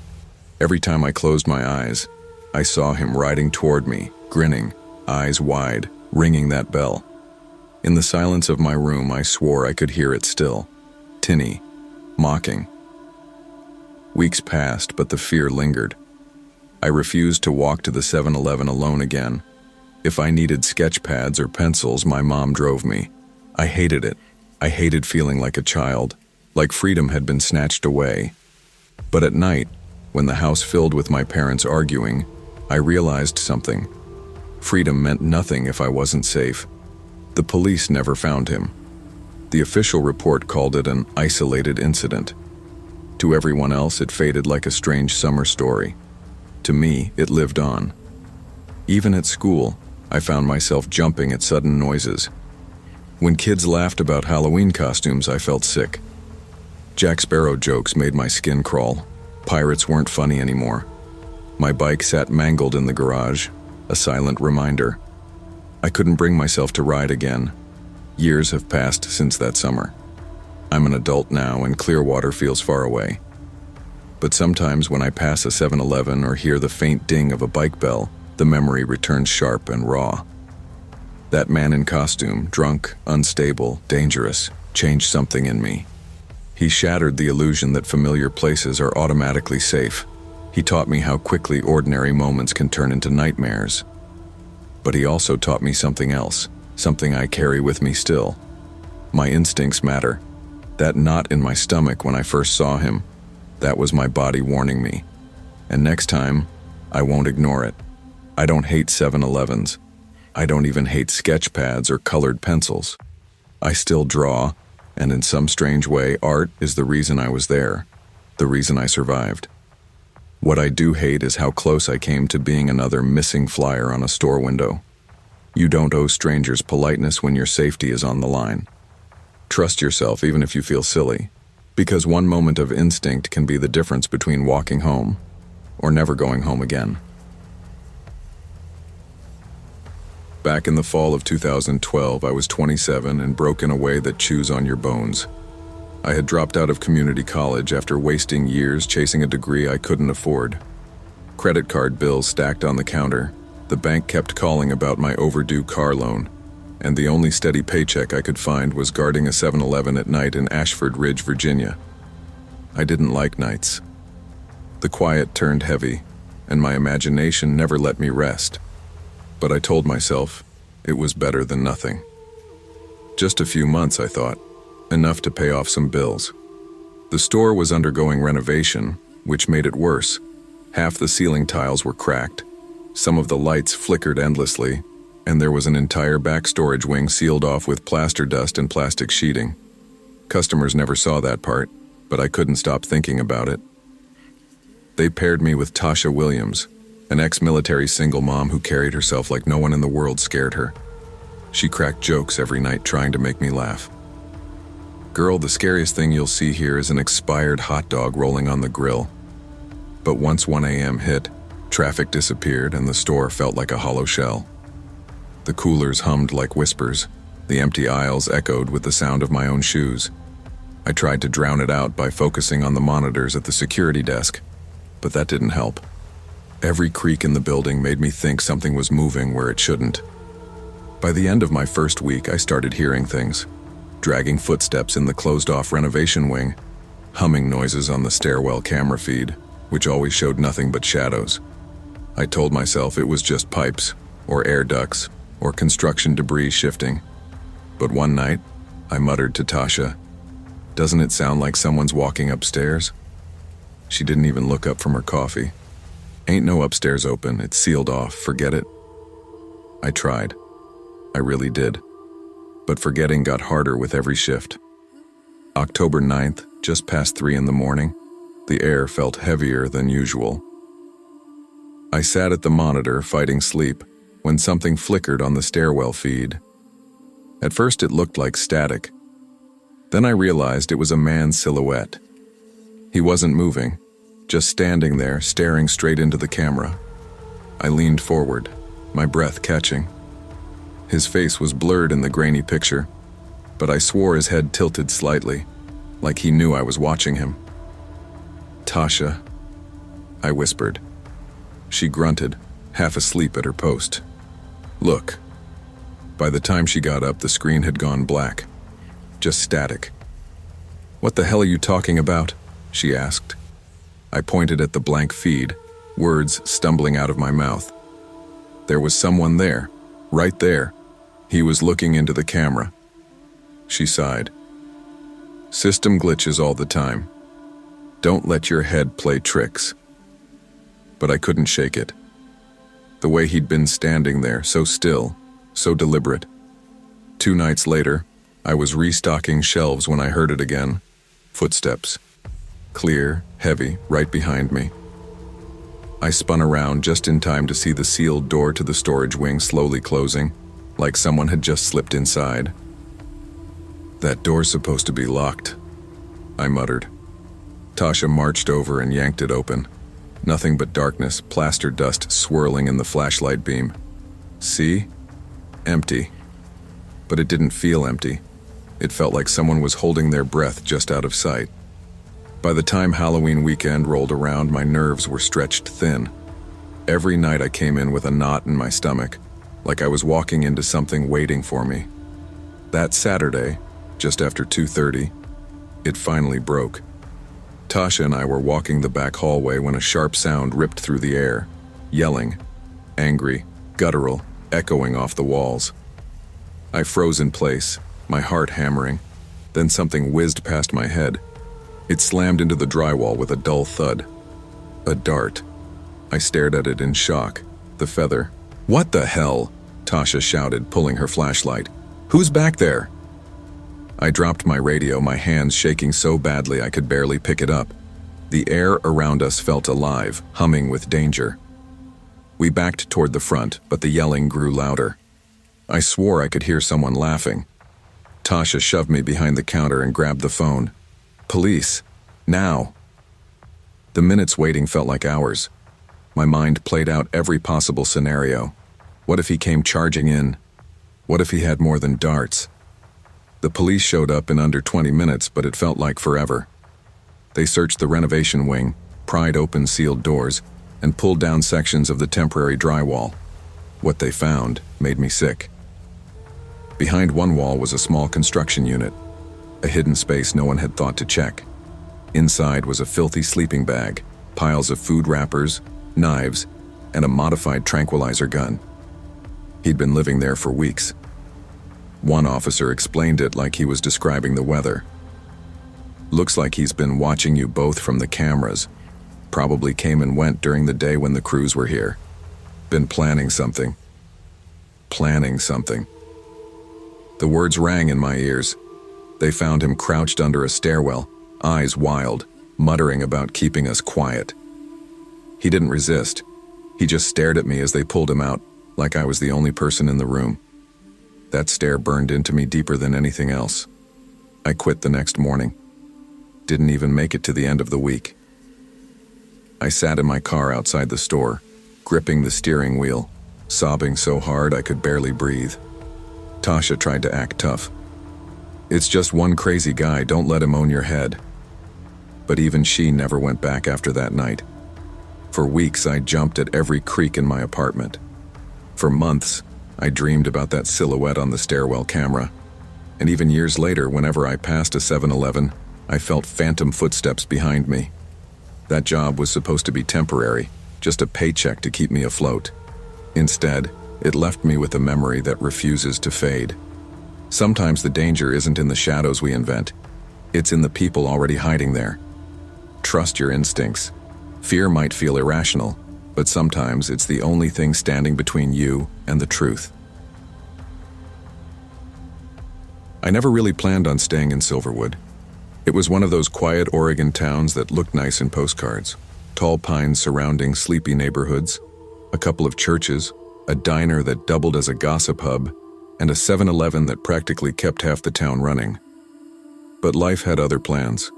Every time I closed my eyes, I saw him riding toward me, grinning, eyes wide, ringing that bell. In the silence of my room, I swore I could hear it still. Tinny, mocking. Weeks passed, but the fear lingered. I refused to walk to the 7-Eleven alone again. If I needed sketch pads or pencils, my mom drove me. I hated it. I hated feeling like a child, like freedom had been snatched away. But at night, when the house filled with my parents arguing, I realized something. Freedom meant nothing if I wasn't safe. The police never found him. The official report called it an isolated incident. To everyone else, it faded like a strange summer story. To me, it lived on. Even at school, I found myself jumping at sudden noises. When kids laughed about Halloween costumes, I felt sick. Jack Sparrow jokes made my skin crawl. Pirates weren't funny anymore. My bike sat mangled in the garage, a silent reminder. I couldn't bring myself to ride again. Years have passed since that summer. I'm an adult now and Clearwater feels far away. But sometimes when I pass a 7-Eleven or hear the faint ding of a bike bell, the memory returns sharp and raw. That man in costume, drunk, unstable, dangerous, changed something in me. He shattered the illusion that familiar places are automatically safe. He taught me how quickly ordinary moments can turn into nightmares. But he also taught me something else, something I carry with me still. My instincts matter. That knot in my stomach when I first saw him, that was my body warning me. And next time, I won't ignore it. I don't hate 7-Elevens. I don't even hate sketch pads or colored pencils. I still draw, and in some strange way, art is the reason I was there, the reason I survived. What I do hate is how close I came to being another missing flyer on a store window. You don't owe strangers politeness when your safety is on the line. Trust yourself even if you feel silly, because one moment of instinct can be the difference between walking home or never going home again. Back in the fall of 2012, I was 27 and broke in a way that chews on your bones. I had dropped out of community college after wasting years chasing a degree I couldn't afford. Credit card bills stacked on the counter, the bank kept calling about my overdue car loan, and the only steady paycheck I could find was guarding a 7-Eleven at night in Ashford Ridge, Virginia. I didn't like nights. The quiet turned heavy, and my imagination never let me rest. But I told myself it was better than nothing. Just a few months, I thought, enough to pay off some bills. The store was undergoing renovation, which made it worse. Half the ceiling tiles were cracked, some of the lights flickered endlessly, and there was an entire back storage wing sealed off with plaster dust and plastic sheeting. Customers never saw that part, but I couldn't stop thinking about it. They paired me with Tasha Williams, an ex-military single mom who carried herself like no one in the world scared her. She cracked jokes every night trying to make me laugh. Girl, the scariest thing you'll see here is an expired hot dog rolling on the grill. But once 1 a.m. hit, traffic disappeared and the store felt like a hollow shell. The coolers hummed like whispers. The empty aisles echoed with the sound of my own shoes. I tried to drown it out by focusing on the monitors at the security desk, but that didn't help. Every creak in the building made me think something was moving where it shouldn't. By the end of my first week, I started hearing things. Dragging footsteps in the closed-off renovation wing, humming noises on the stairwell camera feed, which always showed nothing but shadows. I told myself it was just pipes, or air ducts, or construction debris shifting. But one night, I muttered to Tasha, "Doesn't it sound like someone's walking upstairs?" She didn't even look up from her coffee. "Ain't no upstairs open, it's sealed off, forget it." I tried. I really did. But forgetting got harder with every shift. October 9th, just past 3 in the morning, the air felt heavier than usual. I sat at the monitor fighting sleep when something flickered on the stairwell feed. At first it looked like static. Then I realized it was a man's silhouette. He wasn't moving, just standing there staring straight into the camera. I leaned forward, my breath catching. His face was blurred in the grainy picture, but I swore his head tilted slightly, like he knew I was watching him. "Tasha," I whispered. She grunted, half asleep at her post. Look. By the time she got up, the screen had gone black. Just static. "What the hell are you talking about?" she asked. I pointed at the blank feed, words stumbling out of my mouth. There was someone there, right there. He was looking into the camera. She sighed. "System glitches all the time. Don't let your head play tricks." But I couldn't shake it. The way he'd been standing there, so still, so deliberate. 2 nights later, I was restocking shelves when I heard it again. Footsteps. Clear, heavy, right behind me. I spun around just in time to see the sealed door to the storage wing slowly closing, like someone had just slipped inside. "That door's supposed to be locked," I muttered. Tasha marched over and yanked it open. Nothing but darkness, plaster dust swirling in the flashlight beam. "See? Empty." But it didn't feel empty. It felt like someone was holding their breath just out of sight. By the time Halloween weekend rolled around, my nerves were stretched thin. Every night I came in with a knot in my stomach, like I was walking into something waiting for me. That Saturday, just after 2:30, it finally broke. Tasha and I were walking the back hallway when a sharp sound ripped through the air, yelling, angry, guttural, echoing off the walls. I froze in place, my heart hammering. Then something whizzed past my head. It slammed into the drywall with a dull thud. A dart. I stared at it in shock. The feather. "What the hell?" Tasha shouted, pulling her flashlight. "Who's back there?" I dropped my radio, my hands shaking so badly I could barely pick it up. The air around us felt alive, humming with danger. We backed toward the front, but the yelling grew louder. I swore I could hear someone laughing. Tasha shoved me behind the counter and grabbed the phone. "Police. Now." The minutes waiting felt like hours. My mind played out every possible scenario. What if he came charging in? What if he had more than darts? The police showed up in under 20 minutes, but it felt like forever. They searched the renovation wing, pried open sealed doors, and pulled down sections of the temporary drywall. What they found made me sick. Behind one wall was a small construction unit, a hidden space no one had thought to check. Inside was a filthy sleeping bag, piles of food wrappers, knives, and a modified tranquilizer gun. He'd been living there for weeks. One officer explained it like he was describing the weather. "Looks like he's been watching you both from the cameras. Probably came and went during the day when the crews were here. Been planning something." Planning something. The words rang in my ears. They found him crouched under a stairwell, eyes wild, muttering about keeping us quiet. He didn't resist. He just stared at me as they pulled him out, like I was the only person in the room. That stare burned into me deeper than anything else. I quit the next morning. Didn't even make it to the end of the week. I sat in my car outside the store, gripping the steering wheel, sobbing so hard I could barely breathe. Tasha tried to act tough. "It's just one crazy guy, don't let him own your head." But even she never went back after that night. For weeks I jumped at every creak in my apartment. For months, I dreamed about that silhouette on the stairwell camera. And even years later, whenever I passed a 7-Eleven, I felt phantom footsteps behind me. That job was supposed to be temporary, just a paycheck to keep me afloat. Instead, it left me with a memory that refuses to fade. Sometimes the danger isn't in the shadows we invent. It's in the people already hiding there. Trust your instincts. Fear might feel irrational, but sometimes it's the only thing standing between you and the truth. I never really planned on staying in Silverwood. It was one of those quiet Oregon towns that looked nice in postcards. Tall pines surrounding sleepy neighborhoods, a couple of churches, a diner that doubled as a gossip hub, and a 7-Eleven that practically kept half the town running. But life had other plans.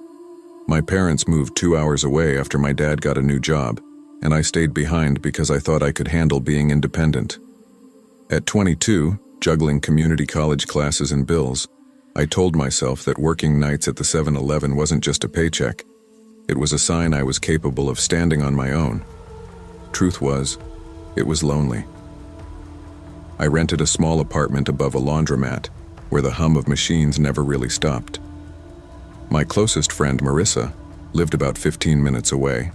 My parents moved 2 hours away after my dad got a new job, and I stayed behind because I thought I could handle being independent. At 22, juggling community college classes and bills, I told myself that working nights at the 7-Eleven wasn't just a paycheck. It was a sign I was capable of standing on my own. Truth was, it was lonely. I rented a small apartment above a laundromat, where the hum of machines never really stopped. My closest friend, Marissa, lived about 15 minutes away,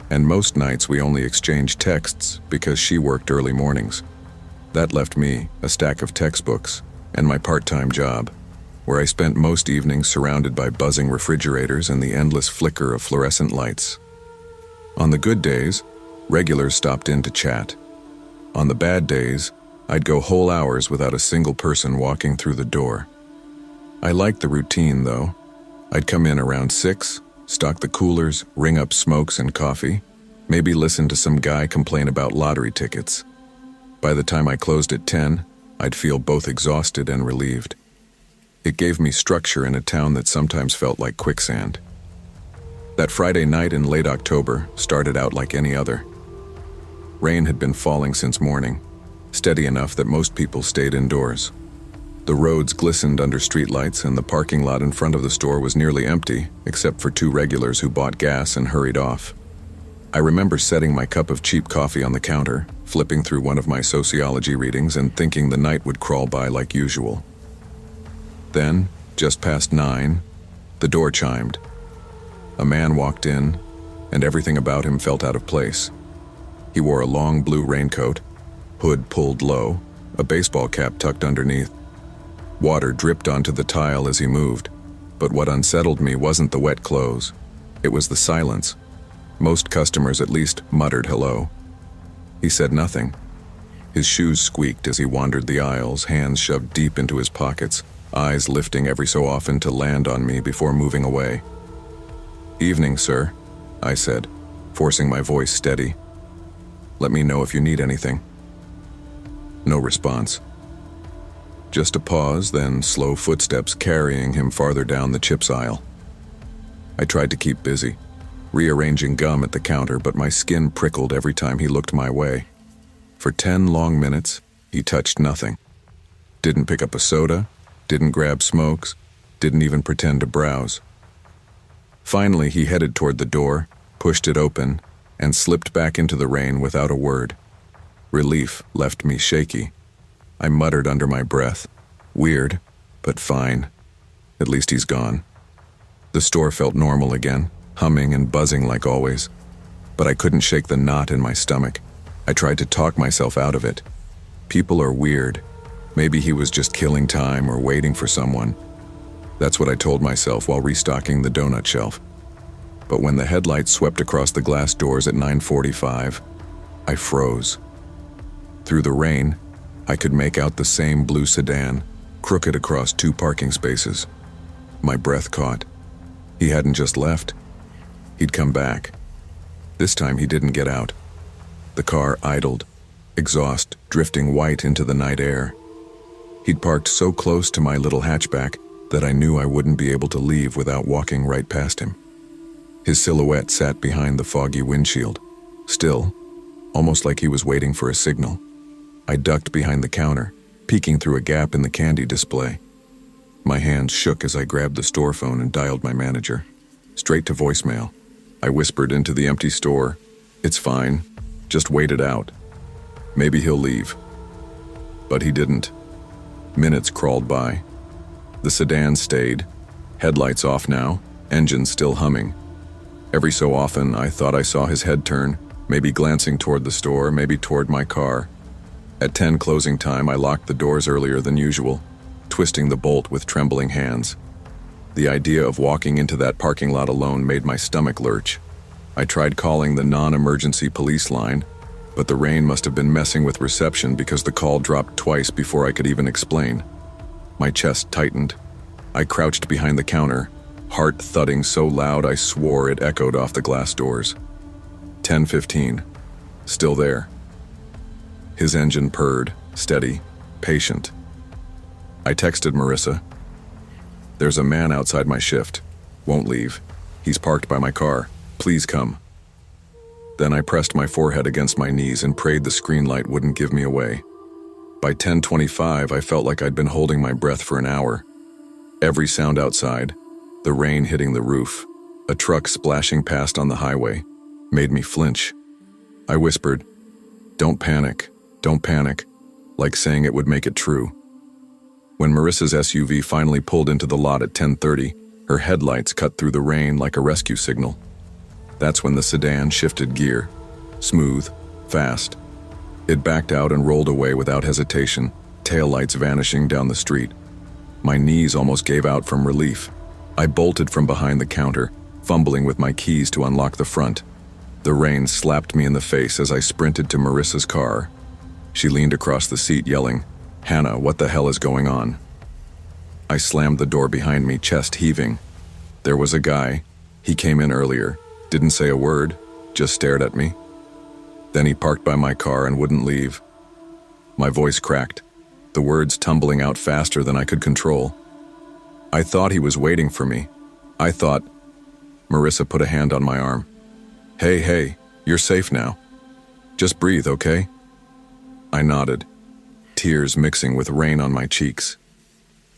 and most nights we only exchanged texts because she worked early mornings. That left me a stack of textbooks and my part-time job, where I spent most evenings surrounded by buzzing refrigerators and the endless flicker of fluorescent lights. On the good days, regulars stopped in to chat. On the bad days, I'd go whole hours without a single person walking through the door. I liked the routine, though. I'd come in around 6, stock the coolers, ring up smokes and coffee, maybe listen to some guy complain about lottery tickets. By the time I closed at 10, I'd feel both exhausted and relieved. It gave me structure in a town that sometimes felt like quicksand. That Friday night in late October started out like any other. Rain had been falling since morning, steady enough that most people stayed indoors. The roads glistened under streetlights, and the parking lot in front of the store was nearly empty, except for 2 regulars who bought gas and hurried off. I remember setting my cup of cheap coffee on the counter, flipping through one of my sociology readings and thinking the night would crawl by like usual. Then, just past 9, the door chimed. A man walked in, and everything about him felt out of place. He wore a long blue raincoat, hood pulled low, a baseball cap tucked underneath. Water dripped onto the tile as he moved, but what unsettled me wasn't the wet clothes. It was the silence. Most customers at least muttered hello. He said nothing. His shoes squeaked as he wandered the aisles, hands shoved deep into his pockets, eyes lifting every so often to land on me before moving away. "Evening, sir," I said, forcing my voice steady. "Let me know if you need anything." No response. Just a pause, then slow footsteps carrying him farther down the chips aisle. I tried to keep busy, rearranging gum at the counter, but my skin prickled every time he looked my way. For 10 long minutes, he touched nothing. Didn't pick up a soda, didn't grab smokes, didn't even pretend to browse. Finally, he headed toward the door, pushed it open, and slipped back into the rain without a word. Relief left me shaky. I muttered under my breath, "Weird, but fine. At least he's gone." The store felt normal again, humming and buzzing like always, but I couldn't shake the knot in my stomach. I tried to talk myself out of it. People are weird. Maybe he was just killing time or waiting for someone. That's what I told myself while restocking the donut shelf. But when the headlights swept across the glass doors at 9:45, I froze. Through the rain, I could make out the same blue sedan, crooked across 2 parking spaces. My breath caught. He hadn't just left. He'd come back. This time he didn't get out. The car idled, exhaust drifting white into the night air. He'd parked so close to my little hatchback that I knew I wouldn't be able to leave without walking right past him. His silhouette sat behind the foggy windshield, still, almost like he was waiting for a signal. I ducked behind the counter, peeking through a gap in the candy display. My hands shook as I grabbed the store phone and dialed my manager. Straight to voicemail. I whispered into the empty store, "It's fine. Just wait it out. Maybe he'll leave." But he didn't. Minutes crawled by. The sedan stayed, headlights off now, engine still humming. Every so often, I thought I saw his head turn, maybe glancing toward the store, maybe toward my car. At 10 closing time, I locked the doors earlier than usual, twisting the bolt with trembling hands. The idea of walking into that parking lot alone made my stomach lurch. I tried calling the non-emergency police line, but the rain must have been messing with reception because the call dropped twice before I could even explain. My chest tightened. I crouched behind the counter, heart thudding so loud I swore it echoed off the glass doors. 10:15. Still there. His engine purred, steady, patient. I texted Marissa. "There's a man outside my shift. Won't leave. He's parked by my car. Please come." Then I pressed my forehead against my knees and prayed the screen light wouldn't give me away. By 10:25, I felt like I'd been holding my breath for an hour. Every sound outside, the rain hitting the roof, a truck splashing past on the highway, made me flinch. I whispered, "Don't panic, don't panic," like saying it would make it true. When Marissa's SUV finally pulled into the lot at 10:30, her headlights cut through the rain like a rescue signal. That's when the sedan shifted gear. Smooth, fast. It backed out and rolled away without hesitation, taillights vanishing down the street. My knees almost gave out from relief. I bolted from behind the counter, fumbling with my keys to unlock the front. The rain slapped me in the face as I sprinted to Marissa's car. She leaned across the seat yelling, "Hannah, what the hell is going on?" I slammed the door behind me, chest heaving. There was a guy. He came in earlier, didn't say a word, just stared at me. Then he parked by my car and wouldn't leave. My voice cracked, the words tumbling out faster than I could control. I thought he was waiting for me. I thought... Marissa put a hand on my arm. Hey, you're safe now. Just breathe, okay?" I nodded, tears mixing with rain on my cheeks.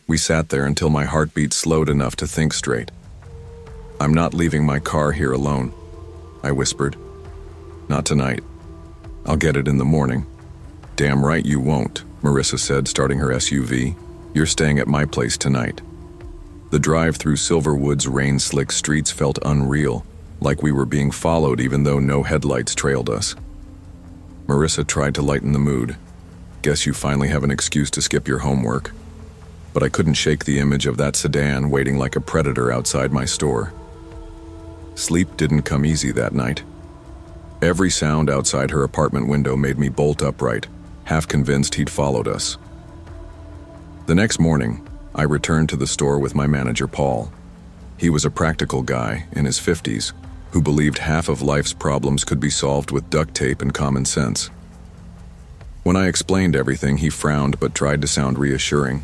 We sat there until my heartbeat slowed enough to think straight. "I'm not leaving my car here alone," I whispered. "Not tonight. I'll get it in the morning." "Damn right you won't," Marissa said, starting her SUV. "You're staying at my place tonight." The drive through Silverwood's rain-slick streets felt unreal, like we were being followed even though no headlights trailed us. Marissa tried to lighten the mood. "Guess you finally have an excuse to skip your homework." But I couldn't shake the image of that sedan waiting like a predator outside my store. Sleep didn't come easy that night. Every sound outside her apartment window made me bolt upright, half convinced he'd followed us. The next morning, I returned to the store with my manager, Paul. He was a practical guy in his 50s who believed half of life's problems could be solved with duct tape and common sense. When I explained everything, he frowned but tried to sound reassuring.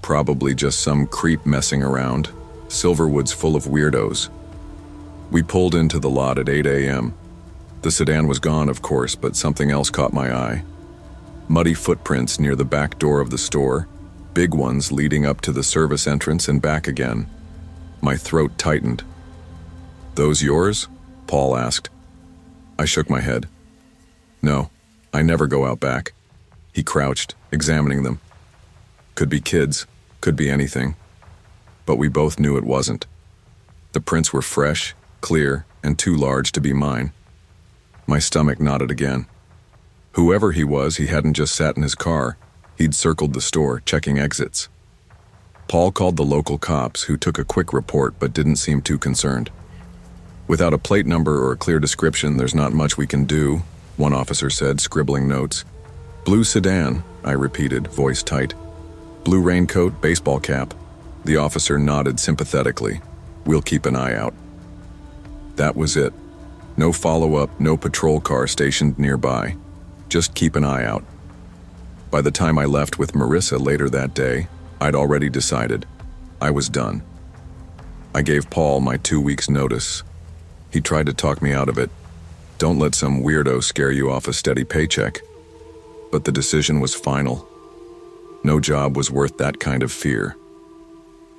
Probably just some creep messing around. Silverwood's full of weirdos. We pulled into the lot at 8 a.m. The sedan was gone, of course, but something else caught my eye. Muddy footprints near the back door of the store, big ones leading up to the service entrance and back again. My throat tightened. "Those yours?" Paul asked. I shook my head. "No, I never go out back." He crouched, examining them. Could be kids, could be anything. But we both knew it wasn't. The prints were fresh, clear, and too large to be mine. My stomach knotted again. Whoever he was, he hadn't just sat in his car. He'd circled the store, checking exits. Paul called the local cops, who took a quick report but didn't seem too concerned. "Without a plate number or a clear description, there's not much we can do," one officer said, scribbling notes. "Blue sedan," I repeated, voice tight. "Blue raincoat, baseball cap." The officer nodded sympathetically. "We'll keep an eye out." That was it. No follow-up, no patrol car stationed nearby. Just keep an eye out. By the time I left with Marissa later that day, I'd already decided. I was done. I gave Paul my 2 weeks' notice. He tried to talk me out of it. Don't let some weirdo scare you off a steady paycheck. But the decision was final. No job was worth that kind of fear.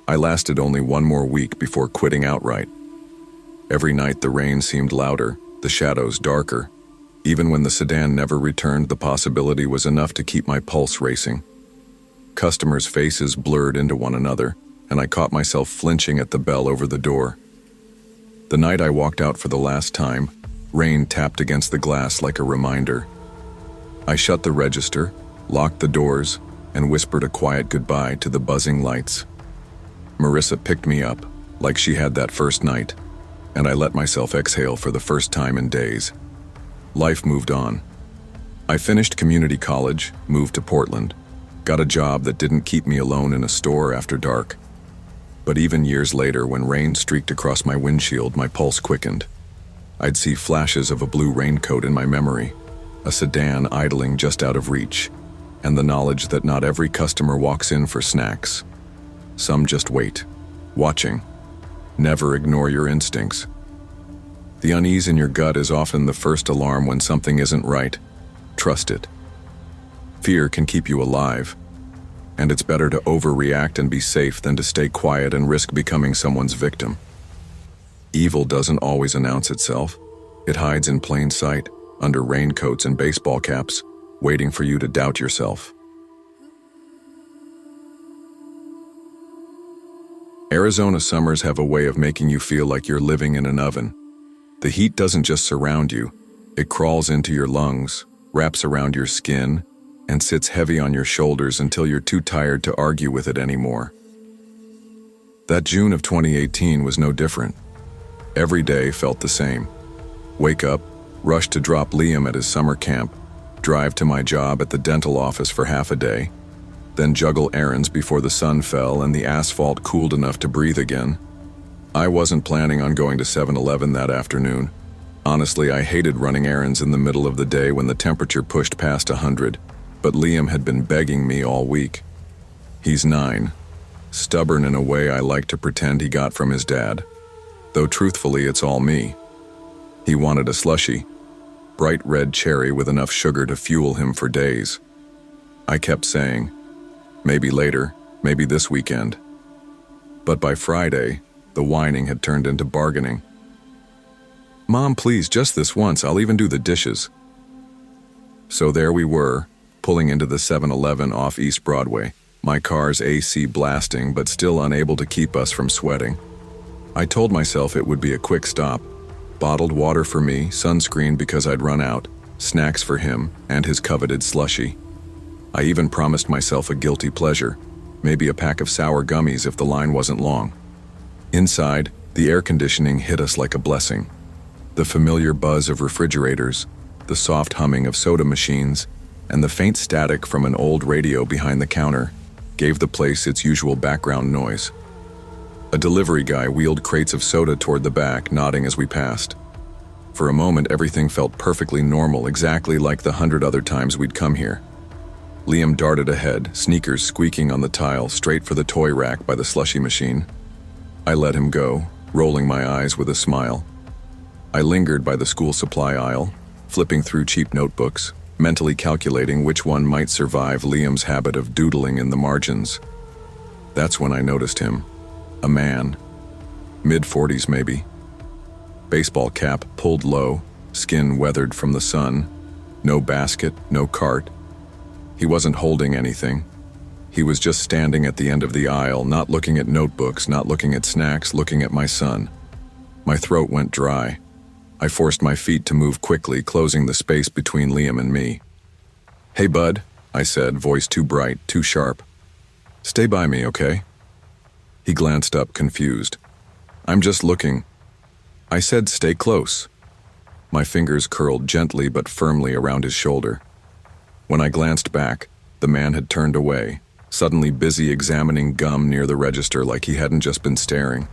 I lasted only 1 more week before quitting outright. Every night the rain seemed louder, the shadows darker. Even when the sedan never returned, the possibility was enough to keep my pulse racing. Customers' faces blurred into one another, and I caught myself flinching at the bell over the door. The night I walked out for the last time, rain tapped against the glass like a reminder. I shut the register, locked the doors, and whispered a quiet goodbye to the buzzing lights. Marissa picked me up, like she had that first night, and I let myself exhale for the first time in days. Life moved on. I finished community college, moved to Portland, got a job that didn't keep me alone in a store after dark. But even years later, when rain streaked across my windshield, my pulse quickened. I'd see flashes of a blue raincoat in my memory, a sedan idling just out of reach, and the knowledge that not every customer walks in for snacks. Some just wait, watching. Never ignore your instincts. The unease in your gut is often the first alarm when something isn't right. Trust it. Fear can keep you alive, and it's better to overreact and be safe than to stay quiet and risk becoming someone's victim. Evil doesn't always announce itself. It hides in plain sight, under raincoats and baseball caps. waiting for you to doubt yourself. Arizona summers have a way of making you feel like you're living in an oven. The heat doesn't just surround you, it crawls into your lungs, wraps around your skin, and sits heavy on your shoulders until you're too tired to argue with it anymore. That June of 2018 was no different. Every day felt the same. Wake up, rush to drop Liam at his summer camp, drive to my job at the dental office for half a day, then juggle errands before the sun fell and the asphalt cooled enough to breathe again. I wasn't planning on going to 7-Eleven that afternoon. Honestly, I hated running errands in the middle of the day when the temperature pushed past 100, but Liam had been begging me all week. He's 9, stubborn in a way I like to pretend he got from his dad, though truthfully it's all me. He wanted a slushie, bright red cherry with enough sugar to fuel him for days. I kept saying, maybe later, maybe this weekend. But by Friday, the whining had turned into bargaining. Mom, please, just this once, I'll even do the dishes. So there we were, pulling into the 7-Eleven off East Broadway, my car's AC blasting but still unable to keep us from sweating. I told myself it would be a quick stop. Bottled water for me, sunscreen because I'd run out, snacks for him, and his coveted slushie. I even promised myself a guilty pleasure, maybe a pack of sour gummies if the line wasn't long. Inside, the air conditioning hit us like a blessing. The familiar buzz of refrigerators, the soft humming of soda machines, and the faint static from an old radio behind the counter gave the place its usual background noise. A delivery guy wheeled crates of soda toward the back, nodding as we passed. For a moment, everything felt perfectly normal, exactly like the 100 other times we'd come here. Liam darted ahead, sneakers squeaking on the tile, straight for the toy rack by the slushie machine. I let him go, rolling my eyes with a smile. I lingered by the school supply aisle, flipping through cheap notebooks, mentally calculating which one might survive Liam's habit of doodling in the margins. That's when I noticed him. A man. Mid-40s maybe. Baseball cap pulled low, skin weathered from the sun. No basket, no cart. He wasn't holding anything. He was just standing at the end of the aisle, not looking at notebooks, not looking at snacks, looking at my son. My throat went dry. I forced my feet to move quickly, closing the space between Liam and me. "Hey, bud," I said, voice too bright, too sharp. "Stay by me, okay?" He glanced up, confused. "I'm just looking." I said, "Stay close." My fingers curled gently but firmly around his shoulder. When I glanced back, the man had turned away, suddenly busy examining gum near the register like he hadn't just been staring.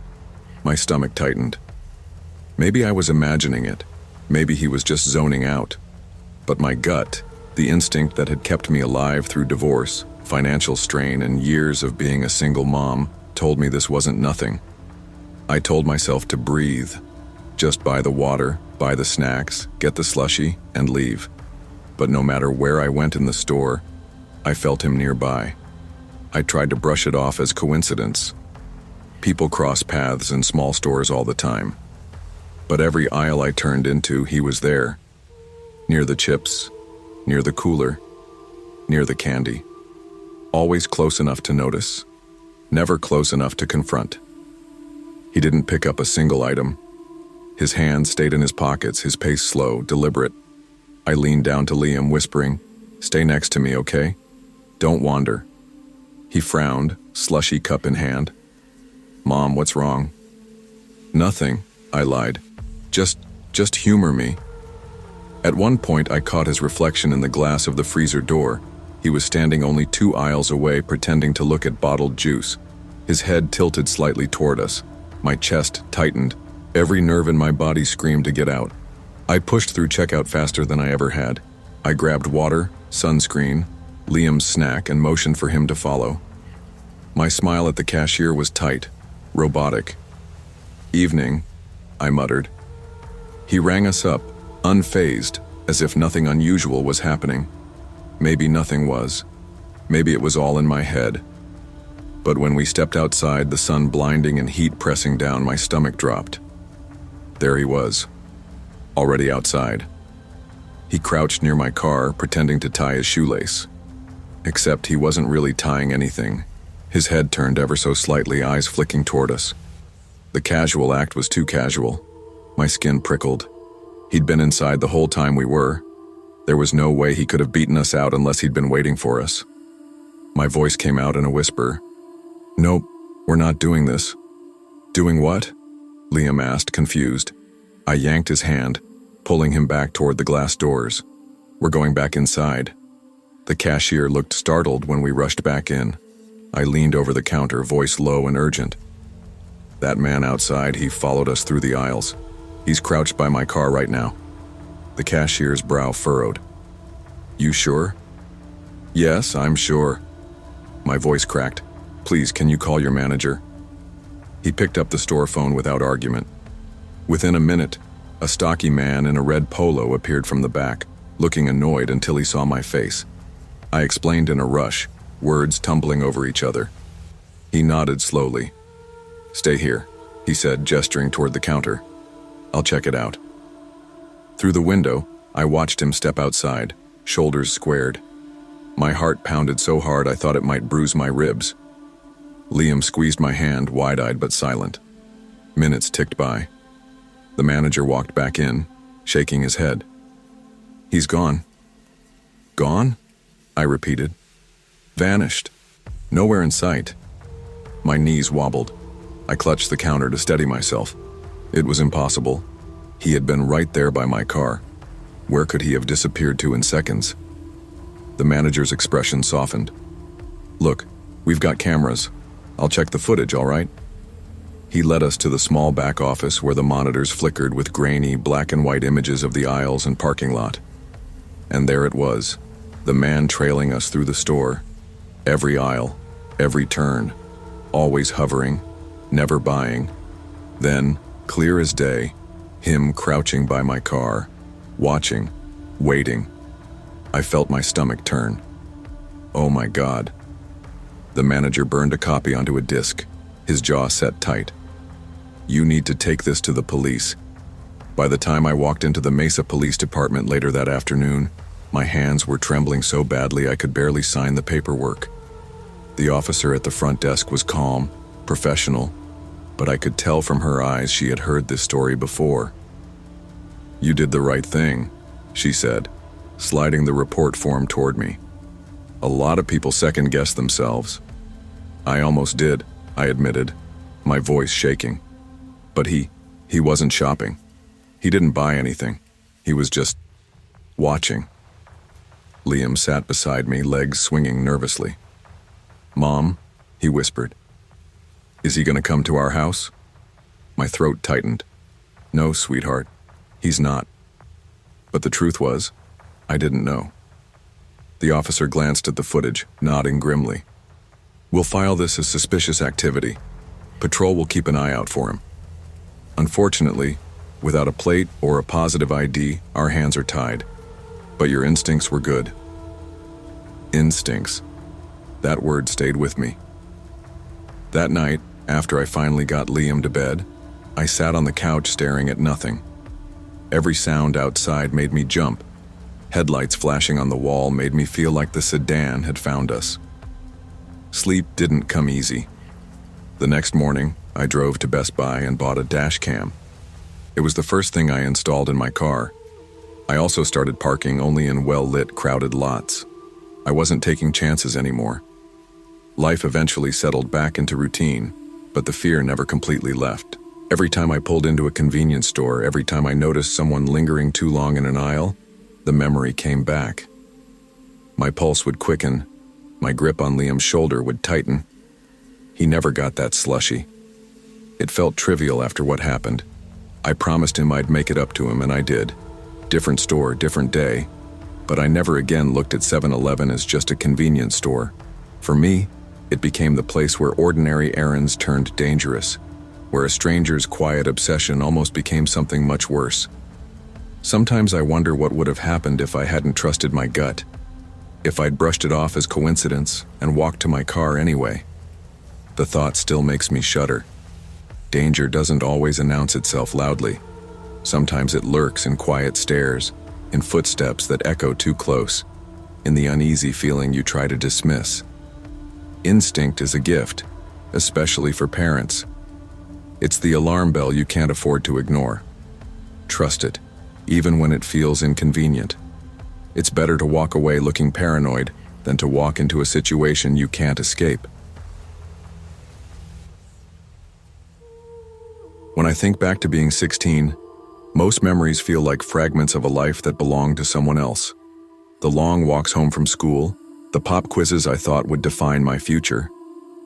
My stomach tightened. Maybe I was imagining it. Maybe he was just zoning out. But my gut, the instinct that had kept me alive through divorce, financial strain, and years of being a single mom, told me this wasn't nothing. I told myself to breathe. Just buy the water, buy the snacks, get the slushie, and leave. But no matter where I went in the store, I felt him nearby. I tried to brush it off as coincidence. People cross paths in small stores all the time. But every aisle I turned into, he was there. Near the chips, near the cooler, near the candy. Always close enough to notice, never close enough to confront. He didn't pick up a single item. His hands stayed in his pockets, his pace slow, deliberate. I leaned down to Liam, whispering, "Stay next to me, okay? Don't wander." He frowned, slushie cup in hand. "Mom, what's wrong?" "Nothing," I lied. Just humor me." At one point, I caught his reflection in the glass of the freezer door. He was standing only 2 aisles away, pretending to look at bottled juice. His head tilted slightly toward us. My chest tightened. Every nerve in my body screamed to get out. I pushed through checkout faster than I ever had. I grabbed water, sunscreen, Liam's snack, and motioned for him to follow. My smile at the cashier was tight, robotic. "Evening," I muttered. He rang us up, unfazed, as if nothing unusual was happening. Maybe nothing was. Maybe it was all in my head. But when we stepped outside, the sun blinding and heat pressing down, my stomach dropped. There he was, already outside. He crouched near my car, pretending to tie his shoelace. Except he wasn't really tying anything. His head turned ever so slightly, eyes flicking toward us. The casual act was too casual. My skin prickled. He'd been inside the whole time we were. There was no way he could have beaten us out unless he'd been waiting for us. My voice came out in a whisper. "Nope, we're not doing this." "Doing what?" Liam asked, confused. I yanked his hand, pulling him back toward the glass doors. "We're going back inside." The cashier looked startled when we rushed back in. I leaned over the counter, voice low and urgent. "That man outside, he followed us through the aisles. He's crouched by my car right now." The cashier's brow furrowed. "You sure?" "Yes, I'm sure." My voice cracked. "Please, can you call your manager?" He picked up the store phone without argument. Within a minute, a stocky man in a red polo appeared from the back, looking annoyed until he saw my face. I explained in a rush, words tumbling over each other. He nodded slowly. "Stay here," he said, gesturing toward the counter. "I'll check it out." Through the window, I watched him step outside, shoulders squared. My heart pounded so hard I thought it might bruise my ribs. Liam squeezed my hand, wide-eyed but silent. Minutes ticked by. The manager walked back in, shaking his head. "He's gone." "Gone?" I repeated. "Vanished. Nowhere in sight." My knees wobbled. I clutched the counter to steady myself. It was impossible. He had been right there by my car. Where could he have disappeared to in seconds? The manager's expression softened. "Look, we've got cameras. I'll check the footage, all right?" He led us to the small back office where the monitors flickered with grainy black and white images of the aisles and parking lot. And there it was, the man trailing us through the store. Every aisle, every turn, always hovering, never buying. Then, clear as day, him crouching by my car, watching, waiting. I felt my stomach turn. Oh my God. The manager burned a copy onto a disc, his jaw set tight. "You need to take this to the police." By the time I walked into the Mesa Police Department later that afternoon, my hands were trembling so badly I could barely sign the paperwork. The officer at the front desk was calm, professional, but I could tell from her eyes she had heard this story before. "You did the right thing," she said, sliding the report form toward me. "A lot of people second-guess themselves." "I almost did," I admitted, my voice shaking. "But he wasn't shopping. He didn't buy anything. He was just watching." Liam sat beside me, legs swinging nervously. "Mom," he whispered. "Is he going to come to our house?" My throat tightened. "No, sweetheart, he's not." But the truth was, I didn't know. The officer glanced at the footage, nodding grimly. "We'll file this as suspicious activity. Patrol will keep an eye out for him." Unfortunately, without a plate or a positive ID, our hands are tied. But your instincts were good. Instincts. That word stayed with me. That night, after I finally got Liam to bed, I sat on the couch staring at nothing. Every sound outside made me jump. Headlights flashing on the wall made me feel like the sedan had found us. Sleep didn't come easy. The next morning, I drove to Best Buy and bought a dash cam. It was the first thing I installed in my car. I also started parking only in well-lit, crowded lots. I wasn't taking chances anymore. Life eventually settled back into routine, but the fear never completely left. Every time I pulled into a convenience store, every time I noticed someone lingering too long in an aisle, the memory came back. My pulse would quicken, my grip on Liam's shoulder would tighten. He never got that slushie. It felt trivial after what happened. I promised him I'd make it up to him, and I did. Different store, different day. But I never again looked at 7-Eleven as just a convenience store. For me, it became the place where ordinary errands turned dangerous, where a stranger's quiet obsession almost became something much worse. Sometimes I wonder what would have happened if I hadn't trusted my gut, if I'd brushed it off as coincidence and walked to my car anyway. The thought still makes me shudder. Danger doesn't always announce itself loudly. Sometimes it lurks in quiet stares, in footsteps that echo too close, in the uneasy feeling you try to dismiss. Instinct is a gift, especially for parents. It's the alarm bell you can't afford to ignore. Trust it, even when it feels inconvenient. It's better to walk away looking paranoid than to walk into a situation you can't escape. When I think back to being 16, most memories feel like fragments of a life that belonged to someone else. The long walks home from school, the pop quizzes I thought would define my future,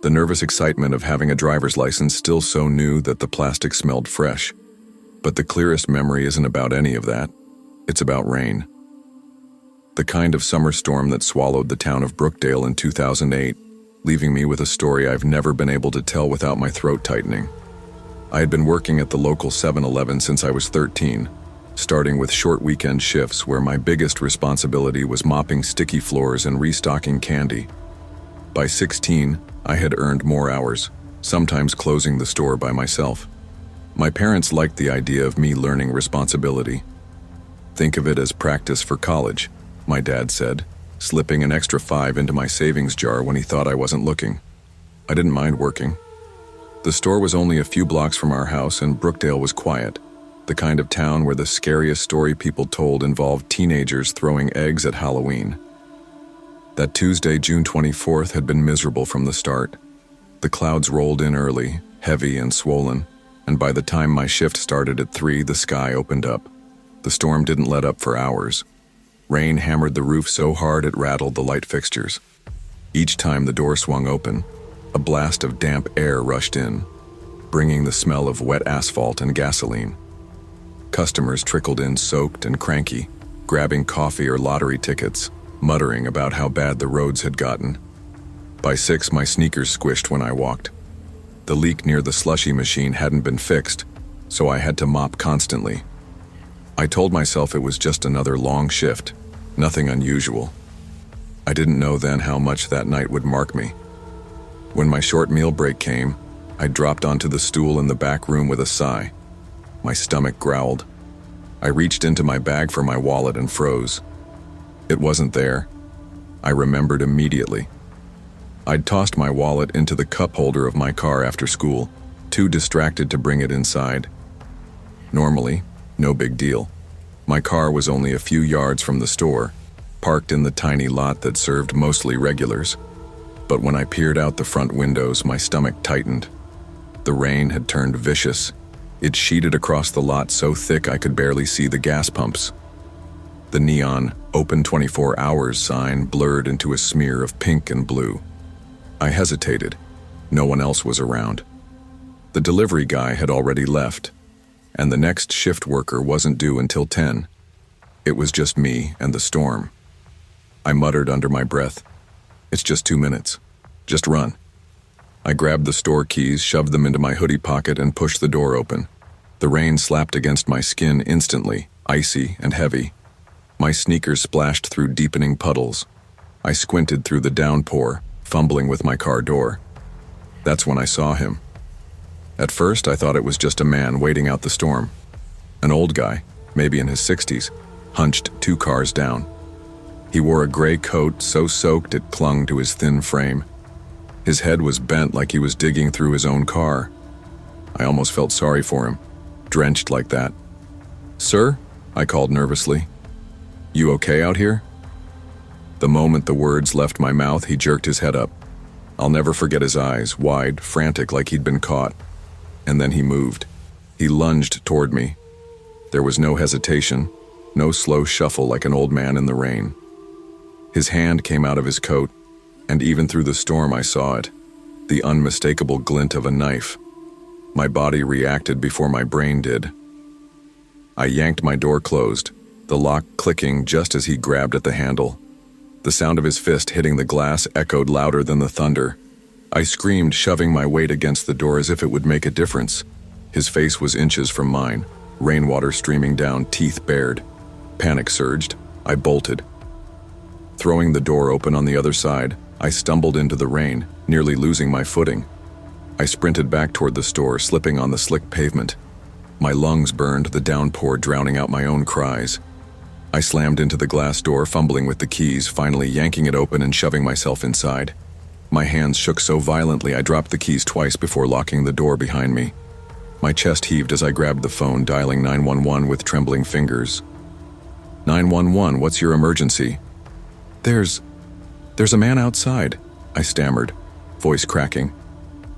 the nervous excitement of having a driver's license still so new that the plastic smelled fresh. But the clearest memory isn't about any of that. It's about rain. The kind of summer storm that swallowed the town of Brookdale in 2008, leaving me with a story I've never been able to tell without my throat tightening. I had been working at the local 7-Eleven since I was 13, starting with short weekend shifts where my biggest responsibility was mopping sticky floors and restocking candy. By 16, I had earned more hours, sometimes closing the store by myself. My parents liked the idea of me learning responsibility. "Think of it as practice for college," my dad said, slipping an extra $5 into my savings jar when he thought I wasn't looking. I didn't mind working. The store was only a few blocks from our house, and Brookdale was quiet, the kind of town where the scariest story people told involved teenagers throwing eggs at Halloween. That Tuesday, June 24th, had been miserable from the start. The clouds rolled in early, heavy and swollen, and by the time my shift started at 3, the sky opened up. The storm didn't let up for hours. Rain hammered the roof so hard it rattled the light fixtures. Each time the door swung open, a blast of damp air rushed in, bringing the smell of wet asphalt and gasoline. Customers trickled in soaked and cranky, grabbing coffee or lottery tickets, muttering about how bad the roads had gotten. By 6, my sneakers squished when I walked. The leak near the slushie machine hadn't been fixed, so I had to mop constantly. I told myself it was just another long shift, nothing unusual. I didn't know then how much that night would mark me. When my short meal break came, I dropped onto the stool in the back room with a sigh. My stomach growled. I reached into my bag for my wallet and froze. It wasn't there. I remembered immediately. I'd tossed my wallet into the cup holder of my car after school, too distracted to bring it inside. Normally, no big deal. My car was only a few yards from the store, parked in the tiny lot that served mostly regulars. But when I peered out the front windows, my stomach tightened. The rain had turned vicious. It sheeted across the lot so thick I could barely see the gas pumps. The neon, "Open 24 hours" sign blurred into a smear of pink and blue. I hesitated. No one else was around. The delivery guy had already left, and the next shift worker wasn't due until 10. It was just me and the storm. I muttered under my breath, "It's just 2 minutes. Just run." I grabbed the store keys, shoved them into my hoodie pocket, and pushed the door open. The rain slapped against my skin instantly, icy and heavy. My sneakers splashed through deepening puddles. I squinted through the downpour, fumbling with my car door. That's when I saw him. At first, I thought it was just a man waiting out the storm. An old guy, maybe in his 60s, hunched 2 cars down. He wore a gray coat so soaked it clung to his thin frame. His head was bent like he was digging through his own car. I almost felt sorry for him, drenched like that. "Sir?" I called nervously. "You okay out here?" The moment the words left my mouth, he jerked his head up. I'll never forget his eyes, wide, frantic like he'd been caught. And then he moved. He lunged toward me. There was no hesitation, no slow shuffle like an old man in the rain. His hand came out of his coat, and even through the storm I saw it, the unmistakable glint of a knife. My body reacted before my brain did. I yanked my door closed, the lock clicking just as he grabbed at the handle. The sound of his fist hitting the glass echoed louder than the thunder. I screamed, shoving my weight against the door as if it would make a difference. His face was inches from mine, rainwater streaming down, teeth bared. Panic surged. I bolted. Throwing the door open on the other side, I stumbled into the rain, nearly losing my footing. I sprinted back toward the store, slipping on the slick pavement. My lungs burned, the downpour drowning out my own cries. I slammed into the glass door, fumbling with the keys, finally yanking it open and shoving myself inside. My hands shook so violently I dropped the keys twice before locking the door behind me. My chest heaved as I grabbed the phone, dialing 911 with trembling fingers. 911, what's your emergency? There's a man outside, I stammered, voice cracking.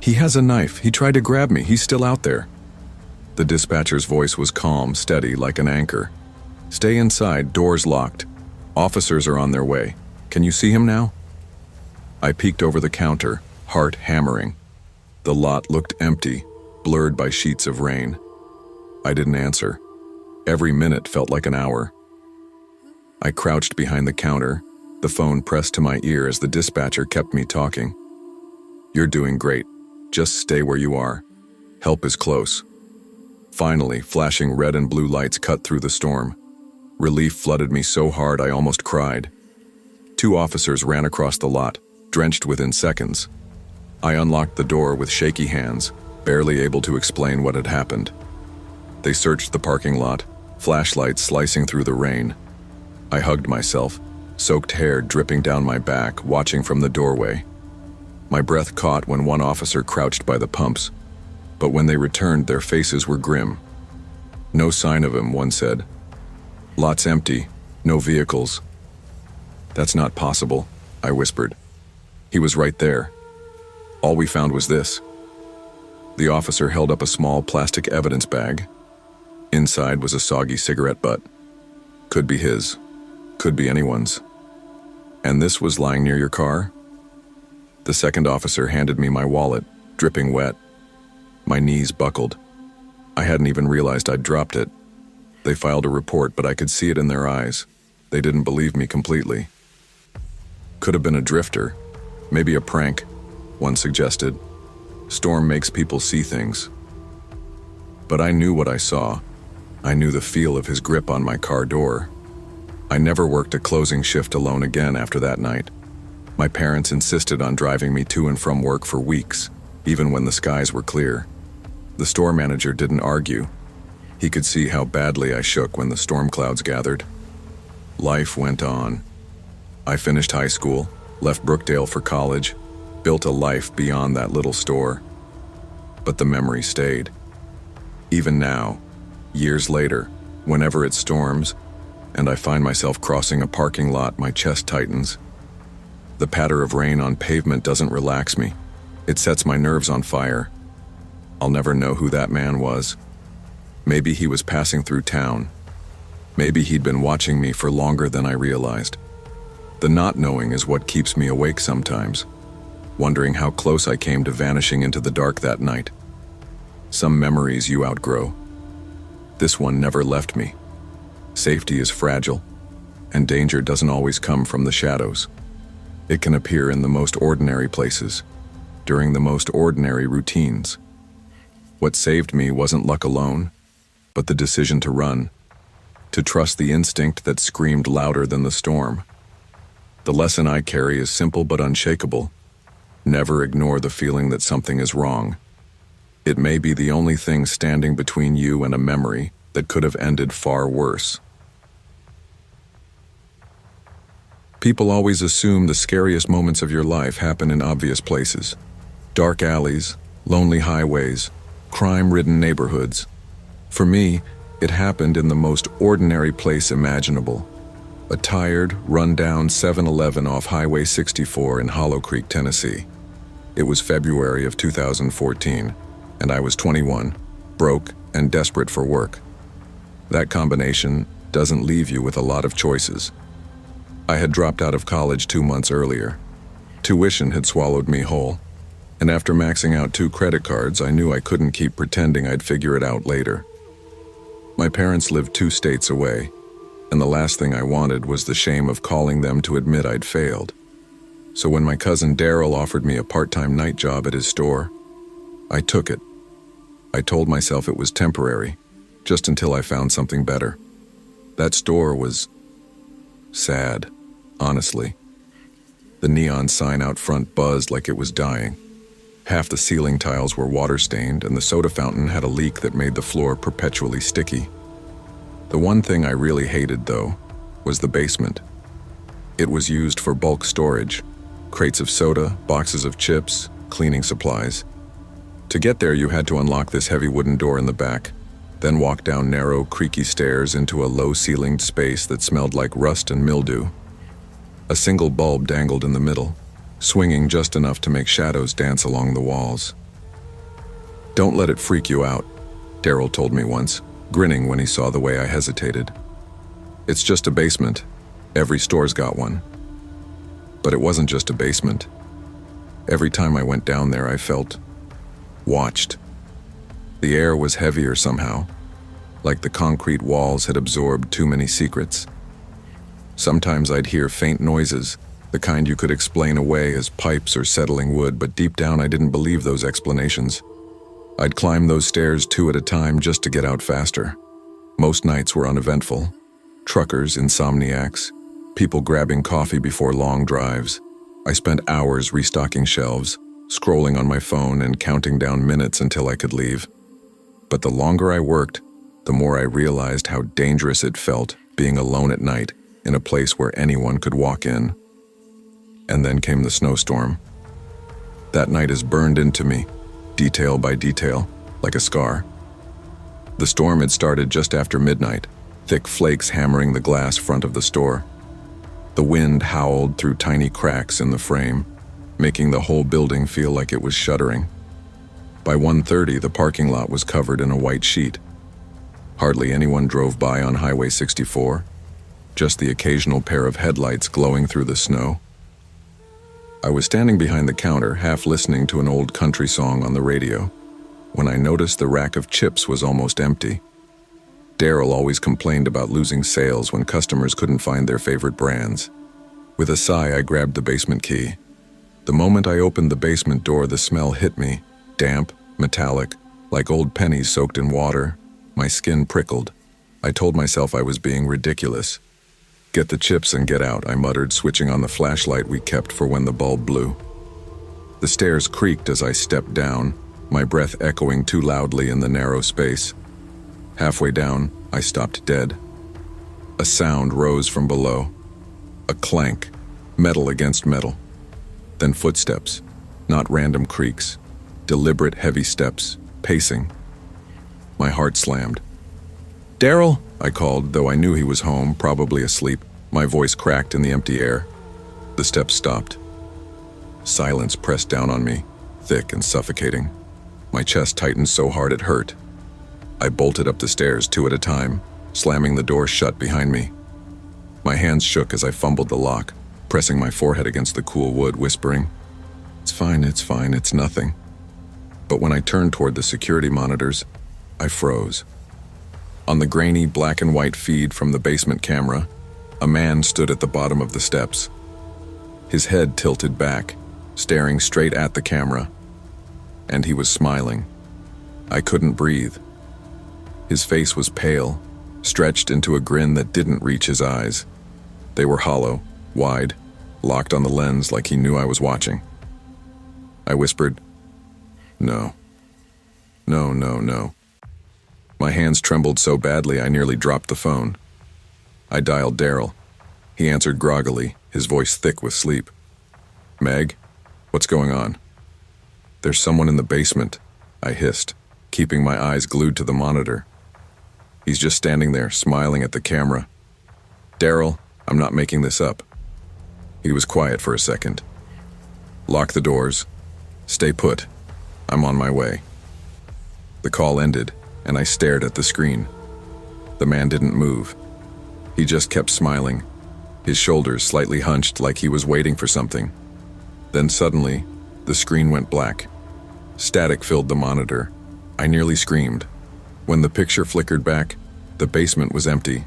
He has a knife. He tried to grab me. He's still out there. The dispatcher's voice was calm, steady, like an anchor. Stay inside, doors locked. Officers are on their way. Can you see him now? I peeked over the counter, heart hammering. The lot looked empty, blurred by sheets of rain. I didn't answer. Every minute felt like an hour. I crouched behind the counter, the phone pressed to my ear as the dispatcher kept me talking. You're doing great. Just stay where you are. Help is close. Finally, flashing red and blue lights cut through the storm. Relief flooded me so hard I almost cried. 2 officers ran across the lot, drenched within seconds. I unlocked the door with shaky hands, barely able to explain what had happened. They searched the parking lot, flashlights slicing through the rain. I hugged myself, soaked hair dripping down my back, watching from the doorway. My breath caught when one officer crouched by the pumps, but when they returned, their faces were grim. No sign of him, one said. Lot's empty, no vehicles. That's not possible, I whispered. He was right there. All we found was this. The officer held up a small plastic evidence bag. Inside was a soggy cigarette butt. Could be his, could be anyone's. And this was lying near your car? The second officer handed me my wallet, dripping wet. My knees buckled. I hadn't even realized I'd dropped it. They filed a report, but I could see it in their eyes. They didn't believe me completely. Could have been a drifter, maybe a prank, one suggested. Storm makes people see things. But I knew what I saw. I knew the feel of his grip on my car door. I never worked a closing shift alone again after that night. My parents insisted on driving me to and from work for weeks, even when the skies were clear. The store manager didn't argue. He could see how badly I shook when the storm clouds gathered. Life went on. I finished high school, left Brookdale for college, built a life beyond that little store. But the memory stayed. Even now, years later, whenever it storms, and I find myself crossing a parking lot, my chest tightens. The patter of rain on pavement doesn't relax me. It sets my nerves on fire. I'll never know who that man was. Maybe he was passing through town. Maybe he'd been watching me for longer than I realized. The not knowing is what keeps me awake sometimes, wondering how close I came to vanishing into the dark that night. Some memories you outgrow. This one never left me. Safety is fragile, and danger doesn't always come from the shadows. It can appear in the most ordinary places, during the most ordinary routines. What saved me wasn't luck alone, but the decision to run, to trust the instinct that screamed louder than the storm. The lesson I carry is simple but unshakable. Never ignore the feeling that something is wrong. It may be the only thing standing between you and a memory that could have ended far worse. People always assume the scariest moments of your life happen in obvious places. Dark alleys, lonely highways, crime-ridden neighborhoods. For me, it happened in the most ordinary place imaginable. A tired, run-down 7-Eleven off Highway 64 in Hollow Creek, Tennessee. It was February of 2014, and I was 21, broke, and desperate for work. That combination doesn't leave you with a lot of choices. I had dropped out of college 2 months earlier. Tuition had swallowed me whole, and after maxing out 2 credit cards, I knew I couldn't keep pretending I'd figure it out later. My parents lived 2 states away, and the last thing I wanted was the shame of calling them to admit I'd failed. So when my cousin Daryl offered me a part-time night job at his store, I took it. I told myself it was temporary, just until I found something better. That store was sad, honestly. The neon sign out front buzzed like it was dying. Half the ceiling tiles were water-stained, and the soda fountain had a leak that made the floor perpetually sticky. The one thing I really hated, though, was the basement. It was used for bulk storage, crates of soda, boxes of chips, cleaning supplies. To get there, you had to unlock this heavy wooden door in the back, then walk down narrow, creaky stairs into a low-ceilinged space that smelled like rust and mildew. A single bulb dangled in the middle, swinging just enough to make shadows dance along the walls. "Don't let it freak you out," Daryl told me once, grinning when he saw the way I hesitated. "It's just a basement. Every store's got one." But it wasn't just a basement. Every time I went down there, I felt watched. The air was heavier somehow, like the concrete walls had absorbed too many secrets. Sometimes I'd hear faint noises, the kind you could explain away as pipes or settling wood, but deep down I didn't believe those explanations. I'd climb those stairs 2 at a time just to get out faster. Most nights were uneventful. Truckers, insomniacs, people grabbing coffee before long drives. I spent hours restocking shelves, scrolling on my phone and counting down minutes until I could leave. But the longer I worked, the more I realized how dangerous it felt being alone at night in a place where anyone could walk in. And then came the snowstorm. That night is burned into me, detail by detail, like a scar. The storm had started just after midnight, thick flakes hammering the glass front of the store. The wind howled through tiny cracks in the frame, making the whole building feel like it was shuddering. By 1:30, the parking lot was covered in a white sheet. Hardly anyone drove by on Highway 64, just the occasional pair of headlights glowing through the snow. I was standing behind the counter, half listening to an old country song on the radio, when I noticed the rack of chips was almost empty. Daryl always complained about losing sales when customers couldn't find their favorite brands. With a sigh, I grabbed the basement key. The moment I opened the basement door, the smell hit me, damp, metallic, like old pennies soaked in water. My skin prickled. I told myself I was being ridiculous. "Get the chips and get out," I muttered, switching on the flashlight we kept for when the bulb blew. The stairs creaked as I stepped down, my breath echoing too loudly in the narrow space. Halfway down, I stopped dead. A sound rose from below. A clank, metal against metal. Then footsteps, not random creaks, deliberate heavy steps, pacing. My heart slammed. "Daryl," I called, though I knew he was home, probably asleep. My voice cracked in the empty air. The steps stopped. Silence pressed down on me, thick and suffocating. My chest tightened so hard it hurt. I bolted up the stairs 2 at a time, slamming the door shut behind me. My hands shook as I fumbled the lock, pressing my forehead against the cool wood, whispering, it's fine, it's nothing." But when I turned toward the security monitors, I froze. On the grainy black and white feed from the basement camera, a man stood at the bottom of the steps. His head tilted back, staring straight at the camera. And he was smiling. I couldn't breathe. His face was pale, stretched into a grin that didn't reach his eyes. They were hollow, wide, locked on the lens like he knew I was watching. I whispered, "No. No, no, no." My hands trembled so badly I nearly dropped the phone. I dialed Daryl. He answered groggily, his voice thick with sleep. "Meg, what's going on?" "There's someone in the basement," I hissed, keeping my eyes glued to the monitor. "He's just standing there, smiling at the camera. Daryl, I'm not making this up." He was quiet for a second. "Lock the doors. Stay put. I'm on my way." The call ended, and I stared at the screen. The man didn't move. He just kept smiling, his shoulders slightly hunched like he was waiting for something. Then suddenly, the screen went black. Static filled the monitor. I nearly screamed. When the picture flickered back, the basement was empty.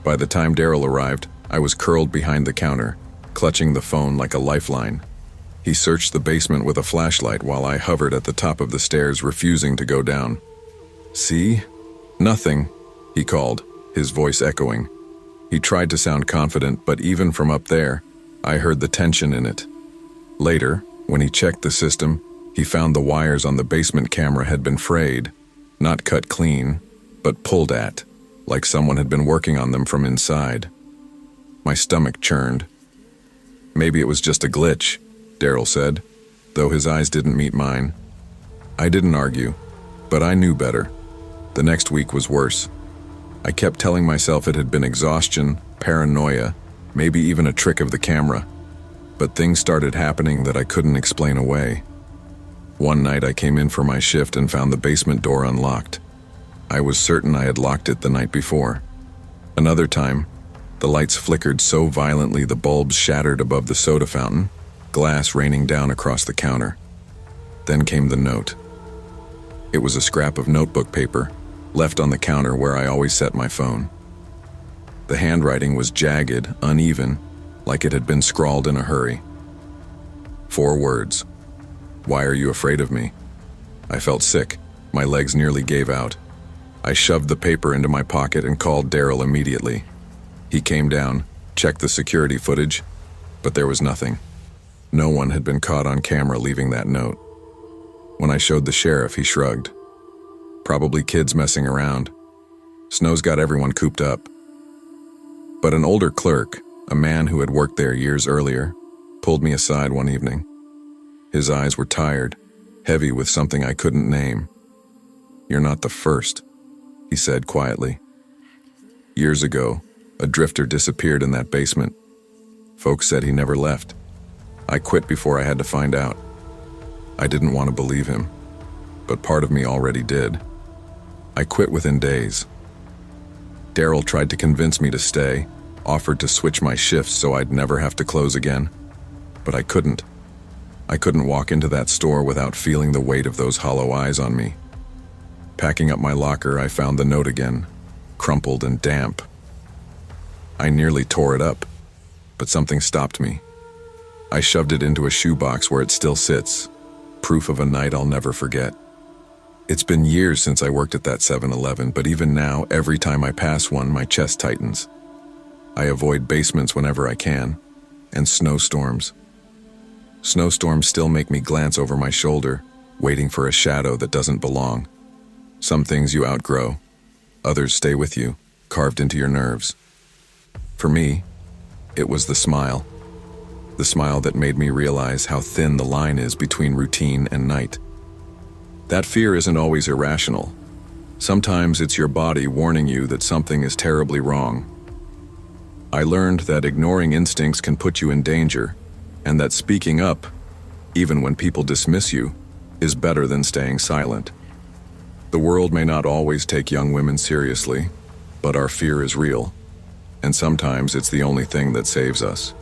By the time Daryl arrived, I was curled behind the counter, clutching the phone like a lifeline. He searched the basement with a flashlight while I hovered at the top of the stairs, refusing to go down. "See? Nothing," he called, his voice echoing. He tried to sound confident, but even from up there, I heard the tension in it. Later, when he checked the system, he found the wires on the basement camera had been frayed, not cut clean, but pulled at, like someone had been working on them from inside. My stomach churned. "Maybe it was just a glitch," Daryl said, though his eyes didn't meet mine. I didn't argue, but I knew better. The next week was worse. I kept telling myself it had been exhaustion, paranoia, maybe even a trick of the camera. But things started happening that I couldn't explain away. One night I came in for my shift and found the basement door unlocked. I was certain I had locked it the night before. Another time, the lights flickered so violently the bulbs shattered above the soda fountain, glass raining down across the counter. Then came the note. It was a scrap of notebook paper, left on the counter where I always set my phone. The handwriting was jagged, uneven, like it had been scrawled in a hurry. 4 words. "Why are you afraid of me?" I felt sick. My legs nearly gave out. I shoved the paper into my pocket and called Daryl immediately. He came down, checked the security footage, but there was nothing. No one had been caught on camera leaving that note. When I showed the sheriff, he shrugged. "Probably kids messing around. Snow's got everyone cooped up." But an older clerk, a man who had worked there years earlier, pulled me aside one evening. His eyes were tired, heavy with something I couldn't name. "You're not the first," he said quietly. "Years ago, a drifter disappeared in that basement. Folks said he never left. I quit before I had to find out. I didn't want to believe him, but part of me already did. I quit within days. Daryl tried to convince me to stay, offered to switch my shifts so I'd never have to close again, but I couldn't. I couldn't walk into that store without feeling the weight of those hollow eyes on me. Packing up my locker, I found the note again, crumpled and damp. I nearly tore it up, but something stopped me. I shoved it into a shoebox where it still sits, proof of a night I'll never forget. It's been years since I worked at that 7-Eleven, but even now, every time I pass one, my chest tightens. I avoid basements whenever I can, and snowstorms. Snowstorms still make me glance over my shoulder, waiting for a shadow that doesn't belong. Some things you outgrow, others stay with you, carved into your nerves. For me, it was the smile that made me realize how thin the line is between routine and night. That fear isn't always irrational. Sometimes it's your body warning you that something is terribly wrong. I learned that ignoring instincts can put you in danger, and that speaking up, even when people dismiss you, is better than staying silent. The world may not always take young women seriously, but our fear is real, and sometimes it's the only thing that saves us.